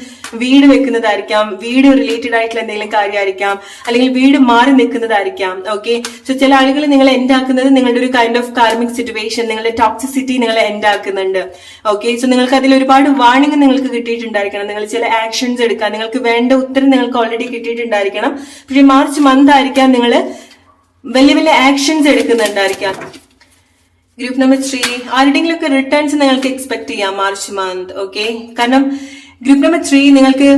വീട് വെക്കുന്നതായിരിക്കാം, വീട് റിലേറ്റഡ് ആയിട്ടുള്ള എന്തെങ്കിലും കാര്യം ആയിരിക്കാം, അല്ലെങ്കിൽ വീട് മാറി നിൽക്കുന്നതായിരിക്കാം. ഓക്കെ, സോ ചില ആളുകൾ നിങ്ങൾ എൻഡ് ആക്കുന്നത് നിങ്ങളുടെ ഒരു കൈൻഡ് ഓഫ് കാർമിക് സിറ്റുവേഷൻ, നിങ്ങളുടെ ടോക്സിസിറ്റി നിങ്ങളെ എൻഡ് ആക്കുന്നുണ്ട്. ഓക്കെ, സോ നിങ്ങൾക്ക് അതിൽ ഒരുപാട് വാർണിംഗ് നിങ്ങൾക്ക് കിട്ടിയിട്ടുണ്ടായിരിക്കണം. നിങ്ങൾ ചില ആക്ഷൻസ് എടുക്കാൻ, നിങ്ങൾക്ക് വേണ്ട ഉത്തരം നിങ്ങൾക്ക് ഓൾറെഡി കിട്ടിയിട്ടുണ്ടായിരിക്കണം. പക്ഷേ മാർച്ച് മന്ത് ആയിരിക്കാം നിങ്ങൾ വലിയ വലിയ ആക്ഷൻസ് എടുക്കുന്നുണ്ടായിരിക്കാം. ഗ്രൂപ്പ് നമ്പർ 3 ആരുടെങ്കിലും ഒക്കെ റിട്ടേൺസ് നിങ്ങൾക്ക് എക്സ്പെക്ട് ചെയ്യാം മാർച്ച് മന്ത്. ഓക്കെ, കാരണം ഗ്രൂപ്പ് നമ്പർ 3 നിങ്ങൾക്ക്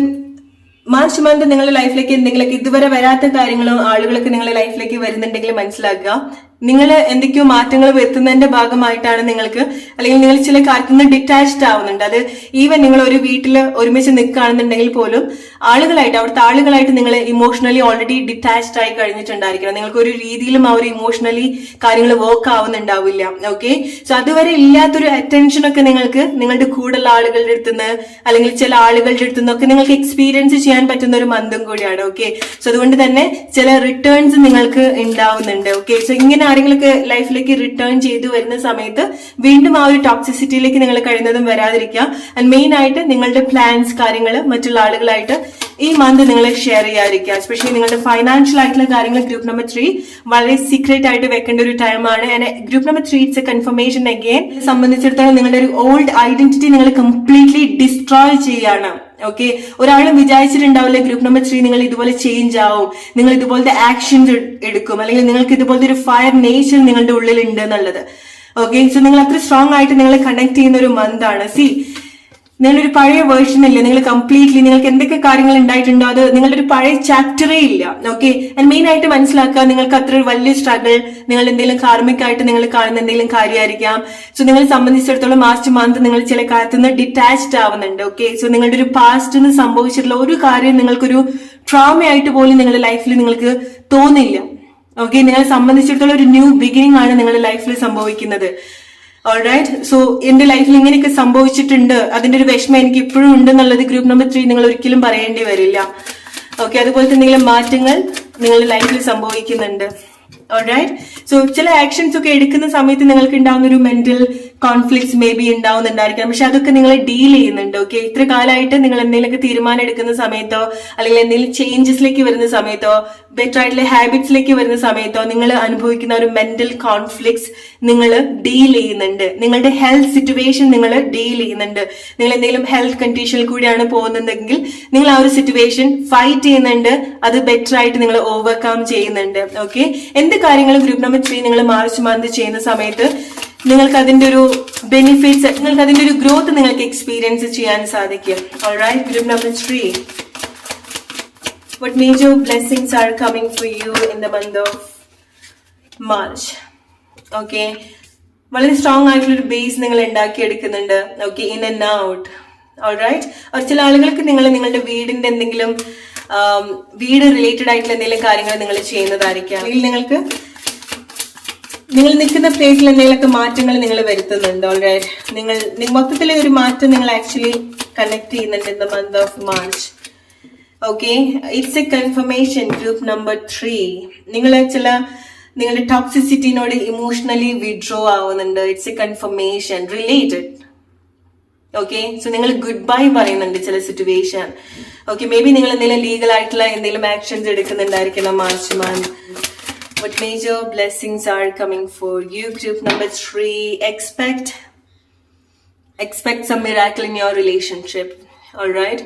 മാർച്ച് മന്ത് നിങ്ങളുടെ ലൈഫിലേക്ക് എന്തെങ്കിലുമൊക്കെ ഇതുവരെ വരാത്ത കാര്യങ്ങളോ ആളുകളൊക്കെ നിങ്ങളുടെ ലൈഫിലേക്ക് വരുന്നുണ്ടെങ്കിൽ മനസ്സിലാക്കുക, നിങ്ങൾ എന്തൊക്കെയോ മാറ്റങ്ങൾ വരുത്തുന്നതിന്റെ ഭാഗമായിട്ടാണ് നിങ്ങൾക്ക്, അല്ലെങ്കിൽ നിങ്ങൾ ചില കാര്യത്തിൽ നിന്ന് ഡിറ്റാച്ച്ഡ് ആവുന്നുണ്ട്. അത് ഈവൻ നിങ്ങൾ ഒരു വീട്ടിൽ ഒരുമിച്ച് നിൽക്കുകയാണെന്നുണ്ടെങ്കിൽ പോലും ആളുകളായിട്ട്, അവിടുത്തെ ആളുകളായിട്ട് നിങ്ങൾ ഇമോഷണലി ഓൾറെഡി ഡിറ്റാച്ച്ഡ് ആയി കഴിഞ്ഞിട്ടുണ്ടായിരിക്കണം. നിങ്ങൾക്ക് ഒരു രീതിയിലും ആ ഒരു ഇമോഷണലി കാര്യങ്ങൾ വർക്ക് ആവുന്നുണ്ടാവില്ല. ഓക്കെ, സോ അതുവരെ ഇല്ലാത്തൊരു അറ്റൻഷൻ ഒക്കെ നിങ്ങൾക്ക് നിങ്ങളുടെ കൂടെയുള്ള ആളുകളുടെ അടുത്തുനിന്ന് അല്ലെങ്കിൽ ചില ആളുകളുടെ അടുത്തുനിന്നൊക്കെ നിങ്ങൾക്ക് എക്സ്പീരിയൻസ് ചെയ്യാൻ പറ്റുന്ന ഒരു മന്തും കൂടിയാണ്. ഓക്കെ, സോ അതുകൊണ്ട് തന്നെ ചില റിട്ടേൺസ് നിങ്ങൾക്ക് ഉണ്ടാവുന്നുണ്ട്. ഓക്കെ, സോ ഇങ്ങനെ ആരെങ്കിലൊക്കെ ലൈഫിലേക്ക് റിട്ടേൺ ചെയ്തു വരുന്ന സമയത്ത് വീണ്ടും ആ ഒരു ടോക്സിസിറ്റിയിലേക്ക് നിങ്ങൾ കഴിയുന്നതും വരാതിരിക്കുക. ആൻഡ് മെയിൻ ആയിട്ട് നിങ്ങളുടെ പ്ലാൻസ്, കാര്യങ്ങൾ മറ്റുള്ള ആളുകളായിട്ട് ഈ മന്ത് നിങ്ങൾ ഷെയർ ചെയ്യാതിരിക്കുക. എസ്പെഷ്യലി നിങ്ങളുടെ ഫൈനാൻഷ്യൽ ആയിട്ടുള്ള കാര്യങ്ങൾ ഗ്രൂപ്പ് നമ്പർ 3 വളരെ സീക്രട്ട് ആയിട്ട് വെക്കേണ്ട ഒരു ടൈമാണ്. Group number 3 it's A confirmation again. സംബന്ധിച്ചിടത്തോളം നിങ്ങളുടെ ഒരു ഓൾഡ് ഐഡന്റിറ്റി നിങ്ങൾ കംപ്ലീറ്റ്ലി ഡിസ്ട്രോയ് ചെയ്യാണ്. ഓക്കെ, ഒരാളും വിചാരിച്ചിട്ടുണ്ടാവില്ല ഗ്രൂപ്പ് നമ്പർ 3 നിങ്ങൾ ഇതുപോലെ ചേഞ്ച് ആവും, നിങ്ങൾ ഇതുപോലത്തെ ആക്ഷൻസ് എടുക്കും, അല്ലെങ്കിൽ നിങ്ങൾക്ക് ഇതുപോലത്തെ ഒരു ഫയർ നേച്ചർ നിങ്ങളുടെ ഉള്ളിൽ ഉണ്ട് എന്നുള്ളത്. ഓക്കെ, സോ നിങ്ങൾ അത്ര സ്ട്രോങ് ആയിട്ട് നിങ്ങൾ കണക്ട് ചെയ്യുന്ന ഒരു മന്ത് ആണ്. സി, നിങ്ങളൊരു പഴയ വേർഷൻ ഇല്ല, നിങ്ങൾ കംപ്ലീറ്റ്ലി നിങ്ങൾക്ക് എന്തൊക്കെ കാര്യങ്ങൾ ഉണ്ടായിട്ടുണ്ടോ അത് നിങ്ങളുടെ ഒരു പഴയ ചാപ്റ്ററേ ഇല്ല. ഓക്കെ, ആൻഡ് മെയിൻ ആയിട്ട് മനസ്സിലാക്കുക, നിങ്ങൾക്ക് അത്ര ഒരു വലിയ സ്ട്രഗിൾ, നിങ്ങൾ എന്തെങ്കിലും കാർമിക് ആയിട്ട് നിങ്ങൾ കാണുന്ന എന്തെങ്കിലും കാര്യമായിരിക്കാം. സോ നിങ്ങളെ സംബന്ധിച്ചിടത്തോളം മാർച്ച് മന്ത് നിങ്ങൾ ചില കാര്യത്തിൽ നിന്ന് ഡിറ്റാച്ച്ഡ് ആവുന്നുണ്ട്. ഓക്കെ, സോ നിങ്ങളുടെ ഒരു പാസ്റ്റ് നിന്ന് സംഭവിച്ചിട്ടുള്ള ഒരു കാര്യം നിങ്ങൾക്കൊരു ട്രോമയായിട്ട് പോലും നിങ്ങളുടെ ലൈഫിൽ നിങ്ങൾക്ക് തോന്നില്ല. ഓക്കെ, നിങ്ങളെ സംബന്ധിച്ചിടത്തോളം ഒരു ന്യൂ ബിഗിനിങ് ആണ് നിങ്ങളുടെ ലൈഫിൽ സംഭവിക്കുന്നത്. ഓൾറൈറ്റ്, സോ എന്റെ ലൈഫിൽ ഇങ്ങനെയൊക്കെ സംഭവിച്ചിട്ടുണ്ട്, അതിന്റെ ഒരു വിഷമം എനിക്ക് ഇപ്പോഴും ഉണ്ടെന്നുള്ളത് ഗ്രൂപ്പ് നമ്പർ 3 നിങ്ങൾ ഒരിക്കലും പറയേണ്ടി വരില്ല. ഓക്കെ, അതുപോലത്തെ എന്തെങ്കിലും മാറ്റങ്ങൾ നിങ്ങളുടെ ലൈഫിൽ സംഭവിക്കുന്നുണ്ട്. ഓൾറൈറ്റ്, സോ ചില ആക്ഷൻസ് ഒക്കെ എടുക്കുന്ന സമയത്ത് നിങ്ങൾക്ക് ഉണ്ടാവുന്ന ഒരു മെന്റൽ കോൺഫ്ലിക്ട്സ് മേ ബി ഉണ്ടാവുന്നുണ്ടായിരിക്കാം, പക്ഷെ അതൊക്കെ നിങ്ങൾ ഡീൽ ചെയ്യുന്നുണ്ട്. ഓക്കെ, ഇത്ര കാലമായിട്ട് നിങ്ങൾ എന്തെങ്കിലുമൊക്കെ തീരുമാനം എടുക്കുന്ന സമയത്തോ അല്ലെങ്കിൽ എന്തെങ്കിലും ചേഞ്ചസിലേക്ക് വരുന്ന സമയത്തോ ബെറ്റർ ആയിട്ടുള്ള ഹാബിറ്റ്സിലേക്ക് വരുന്ന സമയത്തോ നിങ്ങൾ അനുഭവിക്കുന്ന ഒരു മെന്റൽ കോൺഫ്ലിക്ട്സ് നിങ്ങൾ ഡീൽ ചെയ്യുന്നുണ്ട്. നിങ്ങളുടെ ഹെൽത്ത് സിറ്റുവേഷൻ നിങ്ങൾ ഡീൽ ചെയ്യുന്നുണ്ട്. നിങ്ങൾ എന്തെങ്കിലും ഹെൽത്ത് കണ്ടീഷനിൽ കൂടിയാണ് പോകുന്നതെങ്കിൽ നിങ്ങൾ ആ ഒരു സിറ്റുവേഷൻ ഫൈറ്റ് ചെയ്യുന്നുണ്ട്, അത് ബെറ്റർ ആയിട്ട് നിങ്ങൾ ഓവർകം ചെയ്യുന്നുണ്ട്. ഓക്കെ, എന്ത് കാര്യങ്ങളും ഗ്രൂപ്പ് നമ്പർ 3 നിങ്ങൾ മാർച്ച് മന്ത് ചെയ്യുന്ന സമയത്ത് നിങ്ങൾക്ക് അതിന്റെ ഒരു ബെനിഫിറ്റ്സ്, നിങ്ങൾക്ക് അതിന്റെ ഒരു ഗ്രോത്ത് നിങ്ങൾക്ക് എക്സ്പീരിയൻസ് ചെയ്യാൻ സാധിക്കും. Alright, group number 3. What major blessings are coming for you in the month of March? Okay, വളരെ സ്ട്രോങ് ആയിട്ടുള്ള ഒരു ബേസ് നിങ്ങൾ ഉണ്ടാക്കിയെടുക്കുന്നുണ്ട്. Okay, in and out. Alright, ചില ആളുകൾക്ക് നിങ്ങളുടെ വീടിന്റെ എന്തെങ്കിലും വീട് റിലേറ്റഡ് ആയിട്ടുള്ള എന്തെങ്കിലും കാര്യങ്ങൾ നിങ്ങൾ ചെയ്യുന്നതായിരിക്കാം, അല്ലെങ്കിൽ നിങ്ങൾ നിൽക്കുന്ന പ്ലേസിൽ എന്തെങ്കിലുമൊക്കെ മാറ്റങ്ങൾ നിങ്ങൾ വരുത്തുന്നുണ്ട്. ഓൾറൈറ്റ്, നിങ്ങൾ മൊത്തത്തിലെ ഒരു മാറ്റം നിങ്ങൾ ആക്ച്വലി കണക്ട് ചെയ്യുന്നുണ്ട് in the month of March. Okay, it's A confirmation. Group number 3, നിങ്ങളുടെ ടോക്സിസിറ്റിനോട് ഇമോഷണലി വിഡ്രോ ആവുന്നുണ്ട്. It's A confirmation related. Okay, so നിങ്ങൾ ഗുഡ് ബൈ പറയുന്നുണ്ട് ചില സിറ്റുവേഷൻ. ഓക്കെ, മേ ബി നിങ്ങൾ എന്തെങ്കിലും ലീഗൽ ആയിട്ടുള്ള എന്തെങ്കിലും ആക്ഷൻസ് എടുക്കുന്നുണ്ടായിരിക്കണം March month. What major blessings are coming for you? Group number 3. Expect some miracle in your relationship. Alright?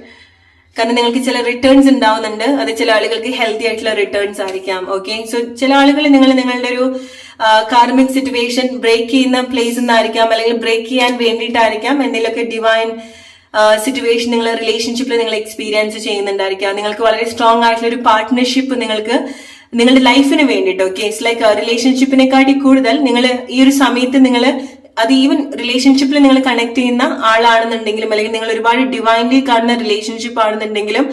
കാരണം നിങ്ങൾക്ക് ചില റിട്ടേൺസ് ഉണ്ടാവുന്നുണ്ട്. അത് ചില ആളുകൾക്ക് ഹെൽത്തി ആയിട്ടുള്ള റിട്ടേൺസ് ആയിരിക്കാം. ഓക്കെ, സോ ചില ആളുകൾ നിങ്ങളുടെ ഒരു കാർമിക് സിറ്റുവേഷൻ ബ്രേക്ക് ചെയ്യുന്ന പ്ലേസ് എന്നായിരിക്കാം, അല്ലെങ്കിൽ ബ്രേക്ക് ചെയ്യാൻ വേണ്ടിയിട്ടായിരിക്കാം എന്തെങ്കിലുമൊക്കെ ഡിവൈൻ സിറ്റുവേഷൻ നിങ്ങൾ റിലേഷൻഷിപ്പിൽ നിങ്ങൾ എക്സ്പീരിയൻസ് ചെയ്യുന്നുണ്ടായിരിക്കാം. നിങ്ങൾക്ക് വളരെ സ്ട്രോങ് ആയിട്ടുള്ള ഒരു പാർട്ട്ണർഷിപ്പ് നിങ്ങൾക്ക് നിങ്ങളുടെ ലൈഫിന് വേണ്ടിയിട്ട്. ഓക്കെ, ഇറ്റ്സ് ലൈക്ക് റിലേഷൻഷിപ്പിനെക്കാട്ടി കൂടുതൽ നിങ്ങൾ ഈ ഒരു സമയത്ത് നിങ്ങൾ അത് ഈവൻ റിലേഷൻഷിപ്പിൽ നിങ്ങൾ കണക്ട് ചെയ്യുന്ന ആളാണെന്നുണ്ടെങ്കിലും, അല്ലെങ്കിൽ നിങ്ങൾ ഒരുപാട് ഡിവൈൻലി കാണുന്ന റിലേഷൻഷിപ്പ് ആണെന്നുണ്ടെങ്കിലും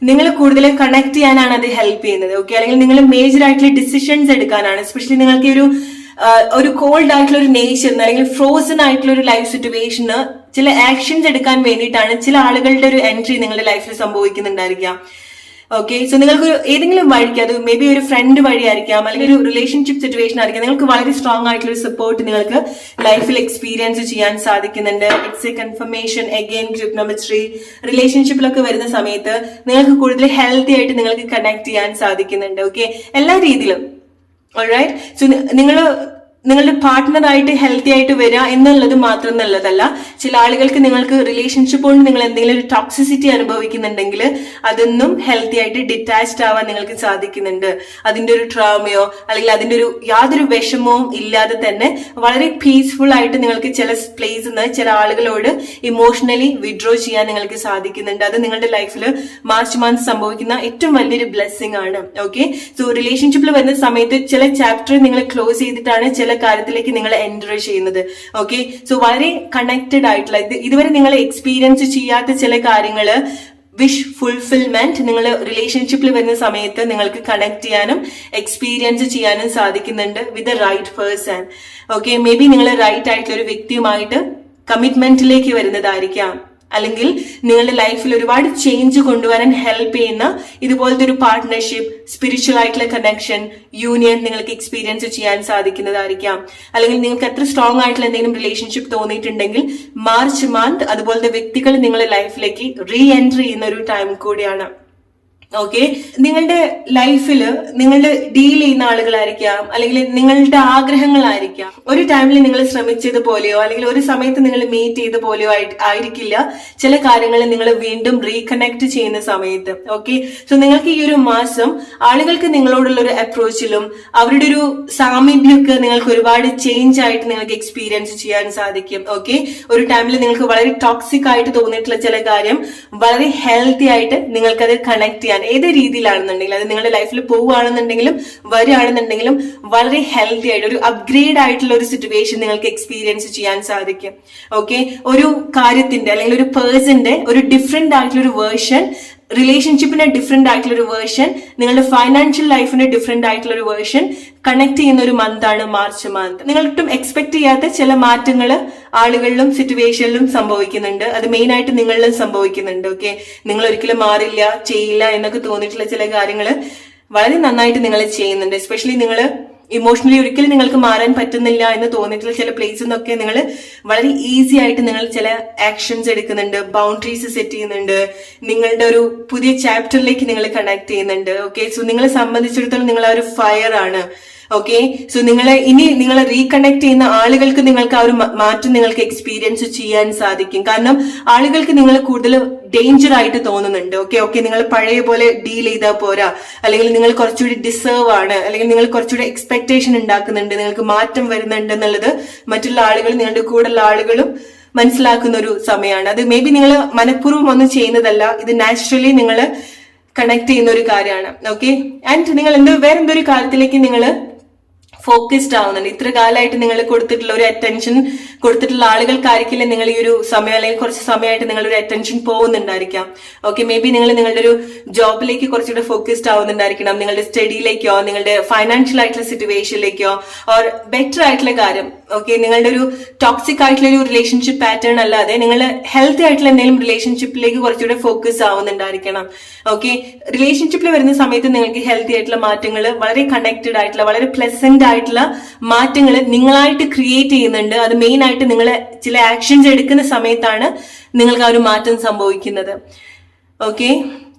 നിങ്ങൾ കൂടുതൽ കണക്ട് ചെയ്യാനാണ് അത് ഹെൽപ്പ് ചെയ്യുന്നത്. ഓക്കെ, അല്ലെങ്കിൽ നിങ്ങൾ മേജർ ആയിട്ടുള്ള ഡിസിഷൻസ് എടുക്കാനാണ്. എസ്പെഷ്യലി നിങ്ങൾക്ക് ഒരു കോൾഡ് ആയിട്ടുള്ള ഒരു നേച്ചർ അല്ലെങ്കിൽ ഫ്രോസൺ ആയിട്ടുള്ള ഒരു ലൈഫ് സിറ്റുവേഷന് ചില ആക്ഷൻസ് എടുക്കാൻ വേണ്ടിയിട്ടാണ് ചില ആളുകളുടെ ഒരു എൻട്രി നിങ്ങളുടെ ലൈഫിൽ സംഭവിക്കുന്നുണ്ടായിരിക്കാം. ഓക്കെ, സോ നിങ്ങൾക്ക് ഏതെങ്കിലും വഴിക്ക്, അത് മേ ബി ഒരു ഫ്രണ്ട് വഴിയായിരിക്കാം, അല്ലെങ്കിൽ ഒരു റിലേഷൻഷിപ്പ് സിറ്റുവേഷൻ ആയിരിക്കാം, നിങ്ങൾക്ക് വളരെ സ്ട്രോങ് ആയിട്ടുള്ള ഒരു സപ്പോർട്ട് നിങ്ങൾക്ക് ലൈഫിൽ എക്സ്പീരിയൻസ് ചെയ്യാൻ സാധിക്കുന്നുണ്ട്. It's A confirmation. Again group number 3, റിലേഷൻഷിപ്പിലൊക്കെ വരുന്ന സമയത്ത് നിങ്ങൾക്ക് കൂടുതൽ ഹെൽത്തി ആയിട്ട് നിങ്ങൾക്ക് കണക്ട് ചെയ്യാൻ സാധിക്കുന്നുണ്ട്. ഓക്കെ, എല്ലാ രീതിയിലും. ഓൾറൈറ്റ്, സോ നിങ്ങളുടെ പാർട്ട്ണറായിട്ട് ഹെൽത്തി ആയിട്ട് വരിക എന്നുള്ളത് മാത്രം നല്ലതല്ല. ചില ആളുകൾക്ക് നിങ്ങൾക്ക് റിലേഷൻഷിപ്പ് കൊണ്ട് നിങ്ങൾ എന്തെങ്കിലും ഒരു ടോക്സിസിറ്റി അനുഭവിക്കുന്നുണ്ടെങ്കിൽ അതൊന്നും ഹെൽത്തി ആയിട്ട് ഡിറ്റാച്ച്ഡ് ആവാൻ നിങ്ങൾക്ക് സാധിക്കുന്നുണ്ട്. അതിന്റെ ഒരു ട്രോമയോ അല്ലെങ്കിൽ അതിന്റെ ഒരു യാതൊരു വിഷമവും ഇല്ലാതെ തന്നെ വളരെ പീസ്ഫുൾ ആയിട്ട് നിങ്ങൾക്ക് ചില പ്ലേസിൽ നിന്ന് ചില ആളുകളോട് ഇമോഷണലി വിഡ്രോ ചെയ്യാൻ നിങ്ങൾക്ക് സാധിക്കുന്നുണ്ട്. അത് നിങ്ങളുടെ ലൈഫിൽ മാർച്ച് മന്ത് സംഭവിക്കുന്ന ഏറ്റവും വലിയൊരു ബ്ലെസ്സിങ് ആണ്. ഓക്കെ, സോ റിലേഷൻഷിപ്പിൽ വരുന്ന സമയത്ത് ചില ചാപ്റ്റർ നിങ്ങൾ ക്ലോസ് ചെയ്തിട്ടാണ് ചില കാര്യത്തിലേക്ക് നിങ്ങൾ എൻറ്റർ ചെയ്യുന്നത്. ഓക്കെ, സോ വളരെ കണക്റ്റഡ് ആയിട്ടുള്ള ഇതുവരെ നിങ്ങൾ എക്സ്പീരിയൻസ് ചെയ്യാത്ത ചില കാര്യങ്ങള്, വിഷ് ഫുൾഫിൽമെന്റ് നിങ്ങൾ റിലേഷൻഷിപ്പിൽ വരുന്ന സമയത്ത് നിങ്ങൾക്ക് കണക്ട് ചെയ്യാനും എക്സ്പീരിയൻസ് ചെയ്യാനും സാധിക്കുന്നുണ്ട് with the right person. Okay, may be നിങ്ങൾ റൈറ്റ് ആയിട്ടുള്ള ഒരു വ്യക്തിയുമായിട്ട് കമ്മിറ്റ്മെന്റിലേക്ക് വരുന്നതായിരിക്കാം, അല്ലെങ്കിൽ നിങ്ങളുടെ ലൈഫിൽ ഒരുപാട് ചേഞ്ച് കൊണ്ടുവരാൻ ഹെൽപ്പ് ചെയ്യുന്ന ഇതുപോലത്തെ ഒരു പാർട്ട്ണർഷിപ്പ്, സ്പിരിച്വൽ ആയിട്ടുള്ള കണക്ഷൻ, യൂണിയൻ നിങ്ങൾക്ക് എക്സ്പീരിയൻസ് ചെയ്യാൻ സാധിക്കുന്നതായിരിക്കാം. അല്ലെങ്കിൽ നിങ്ങൾക്ക് എത്ര സ്ട്രോങ് ആയിട്ടുള്ള എന്തെങ്കിലും റിലേഷൻഷിപ്പ് തോന്നിയിട്ടുണ്ടെങ്കിൽ മാർച്ച് മന്ത് അതുപോലത്തെ വ്യക്തികൾ നിങ്ങളുടെ ലൈഫിലേക്ക് റീ എൻട്രി ചെയ്യുന്ന ഒരു ടൈം കൂടിയാണ്. ഓക്കെ, നിങ്ങളുടെ ലൈഫിൽ നിങ്ങൾ ഡീൽ ചെയ്യുന്ന ആളുകളായിരിക്കാം, അല്ലെങ്കിൽ നിങ്ങളുടെ ആഗ്രഹങ്ങളായിരിക്കാം. ഒരു ടൈമിൽ നിങ്ങൾ ശ്രമിച്ചതുപോലെയോ അല്ലെങ്കിൽ ഒരു സമയത്ത് നിങ്ങൾ മീറ്റ് ചെയ്ത പോലെയോ ആയിരിക്കില്ല ചില കാര്യങ്ങൾ നിങ്ങൾ വീണ്ടും റീകണക്ട് ചെയ്യുന്ന സമയത്ത്. ഓക്കെ, സോ നിങ്ങൾക്ക് ഈ ഒരു മാസം ആളുകൾക്ക് നിങ്ങളോടുള്ള ഒരു അപ്രോച്ചിലും അവരുടെ ഒരു സാമീപ്യമൊക്കെ നിങ്ങൾക്ക് ഒരുപാട് ചേഞ്ച് ആയിട്ട് നിങ്ങൾക്ക് എക്സ്പീരിയൻസ് ചെയ്യാൻ സാധിക്കും. ഓക്കെ, ഒരു ടൈമിൽ നിങ്ങൾക്ക് വളരെ ടോക്സിക് ആയിട്ട് തോന്നിയിട്ടുള്ള ചില കാര്യം വളരെ ഹെൽത്തി ആയിട്ട് നിങ്ങൾക്കത് കണക്ട് ചെയ്യാൻ ഏത് രീതിയിലാണെന്നുണ്ടെങ്കിലും, അത് നിങ്ങളുടെ ലൈഫിൽ പോവുകയാണെന്നുണ്ടെങ്കിലും വരികയാണെന്നുണ്ടെങ്കിലും വളരെ ഹെൽത്തി ആയിട്ട് ഒരു അപ്ഗ്രേഡ് ആയിട്ടുള്ള ഒരു സിറ്റുവേഷൻ നിങ്ങൾക്ക് എക്സ്പീരിയൻസ് ചെയ്യാൻ സാധിക്കും. ഓക്കെ, ഒരു കാര്യത്തിന്റെ അല്ലെങ്കിൽ ഒരു പേഴ്സന്റെ ഒരു ഡിഫറെന്റ് ആയിട്ടുള്ള ഒരു വേർഷൻ, റിലേഷൻഷിപ്പിന്റെ ഡിഫറെന്റ് ആയിട്ടുള്ള ഒരു വേർഷൻ, നിങ്ങളുടെ ഫൈനാൻഷ്യൽ ലൈഫിന്റെ ഡിഫറെന്റ് ആയിട്ടുള്ള ഒരു വേർഷൻ കണക്ട് ചെയ്യുന്ന ഒരു മന്താണ് മാർച്ച് മന്ത്. നിങ്ങൾ ഒട്ടും എക്സ്പെക്ട് ചെയ്യാത്ത ചില മാറ്റങ്ങൾ ആളുകളിലും സിറ്റുവേഷനിലും സംഭവിക്കുന്നുണ്ട്. അത് മെയിൻ ആയിട്ട് നിങ്ങളിലും സംഭവിക്കുന്നുണ്ട്. ഓക്കെ, നിങ്ങൾ ഒരിക്കലും മാറില്ല, ചെയ്യില്ല എന്നൊക്കെ തോന്നിയിട്ടുള്ള ചില കാര്യങ്ങൾ വളരെ നന്നായിട്ട് നിങ്ങൾ ചെയ്യുന്നുണ്ട്. എസ്പെഷ്യലി നിങ്ങൾ ഇമോഷണലി ഒരിക്കലും നിങ്ങൾക്ക് മാറാൻ പറ്റുന്നില്ല എന്ന് തോന്നിയിട്ടുള്ള ചില പ്ലേസിൽ നിന്നൊക്കെ നിങ്ങൾ വളരെ ഈസി ആയിട്ട് നിങ്ങൾ ചില ആക്ഷൻസ് എടുക്കുന്നുണ്ട്, ബൗണ്ടറീസ് സെറ്റ് ചെയ്യുന്നുണ്ട്, നിങ്ങളുടെ ഒരു പുതിയ ചാപ്റ്ററിലേക്ക് നിങ്ങൾ കണക്ട് ചെയ്യുന്നുണ്ട്. ഓക്കെ, സോ നിങ്ങളെ സംബന്ധിച്ചിടത്തോളം നിങ്ങൾ ആ ഒരു ഫയർ ആണ്. ഓക്കെ. സോ നിങ്ങളെ റീകണക്ട് ചെയ്യുന്ന ആളുകൾക്ക് നിങ്ങൾക്ക് ആ ഒരു മാറ്റം നിങ്ങൾക്ക് എക്സ്പീരിയൻസ് ചെയ്യാൻ സാധിക്കും. കാരണം ആളുകൾക്ക് നിങ്ങൾ കൂടുതൽ ഡേഞ്ചർ ആയിട്ട് തോന്നുന്നുണ്ട്. ഓക്കെ, നിങ്ങൾ പഴയ പോലെ ഡീൽ ചെയ്താൽ പോരാ, അല്ലെങ്കിൽ നിങ്ങൾ കുറച്ചുകൂടി ഡിസേർവ് ആണ്, അല്ലെങ്കിൽ നിങ്ങൾ കുറച്ചുകൂടി എക്സ്പെക്ടേഷൻ ഉണ്ടാക്കുന്നുണ്ട്, നിങ്ങൾക്ക് മാറ്റം വരുന്നുണ്ട് എന്നുള്ളത് മറ്റുള്ള ആളുകൾ, നിങ്ങളുടെ കൂടെയുള്ള ആളുകളും മനസ്സിലാക്കുന്ന ഒരു സമയമാണ്. അത് മേ ബി നിങ്ങൾ മനഃപൂർവ്വം ഒന്നും ചെയ്യുന്നതല്ല, ഇത് നാച്ചുറലി നിങ്ങൾ കണക്ട് ചെയ്യുന്ന ഒരു കാര്യമാണ്. ഓക്കെ. ആൻഡ് നിങ്ങൾ വേറെന്തൊരു കാര്യത്തിലേക്ക് നിങ്ങൾ ഫോക്കസ്ഡ് ആവുന്നുണ്ട്. ഇത്ര കാലമായിട്ട് നിങ്ങൾ കൊടുത്തിട്ടുള്ള ഒരു അറ്റൻഷൻ കൊടുത്തിട്ടുള്ള ആളുകൾക്കായിരിക്കില്ല നിങ്ങൾ ഈ ഒരു സമയം അല്ലെങ്കിൽ കുറച്ച് സമയമായിട്ട് നിങ്ങളൊരു അറ്റൻഷൻ പോകുന്നുണ്ടായിരിക്കാം. ഓക്കെ, മേ ബി നിങ്ങൾ നിങ്ങളുടെ ഒരു ജോബിലേക്ക് കുറച്ചുകൂടെ ഫോക്കസ്ഡ് ആവുന്നുണ്ടായിരിക്കണം, നിങ്ങളുടെ സ്റ്റഡിയിലേക്കോ നിങ്ങളുടെ ഫൈനാൻഷ്യൽ ആയിട്ടുള്ള സിറ്റുവേഷനിലേക്കോ ഓർ ബെറ്റർ ആയിട്ടുള്ള കാര്യം. ഓക്കെ, നിങ്ങളുടെ ഒരു ടോക്സിക് ആയിട്ടുള്ള ഒരു റിലേഷൻഷിപ്പ് പാറ്റേൺ അല്ലാതെ നിങ്ങൾ ഹെൽത്തി ആയിട്ടുള്ള എന്തെങ്കിലും റിലേഷൻഷിപ്പിലേക്ക് കുറച്ചുകൂടെ ഫോക്കസ് ആവുന്നുണ്ടായിരിക്കണം. ഓക്കെ, റിലേഷൻഷിപ്പിൽ വരുന്ന സമയത്ത് നിങ്ങൾക്ക് ഹെൽത്തി ആയിട്ടുള്ള മാറ്റങ്ങൾ, വളരെ കണക്റ്റഡ് ആയിട്ടുള്ള വളരെ പ്ലസന്റ് ആയിട്ടുള്ള മാറ്റങ്ങൾ നിങ്ങളായിട്ട് ക്രിയേറ്റ് ചെയ്യുന്നുണ്ട്. അത് മെയിൻ ആയിട്ട് നിങ്ങൾ ചില ആക്ഷൻസ് എടുക്കുന്ന സമയത്താണ് നിങ്ങൾക്ക് ആ ഒരു മാറ്റം സംഭവിക്കുന്നത്. ഓക്കെ,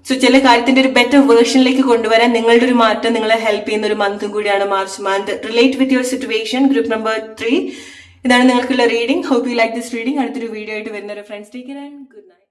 സോ ചില കാര്യത്തിന്റെ ഒരു ബെറ്റർ വേർഷനിലേക്ക് കൊണ്ടുവരാൻ നിങ്ങളുടെ ഒരു മാറ്റം നിങ്ങളെ ഹെൽപ്പ് ചെയ്യുന്ന ഒരു മന്തും കൂടിയാണ് March month. Relate with your situation, group number 3. ഇതാണ് നിങ്ങൾക്കുള്ള reading. Hope you like this reading. അടുത്തൊരു വീഡിയോ ആയിട്ട് വരുന്ന friends. Take care and good night.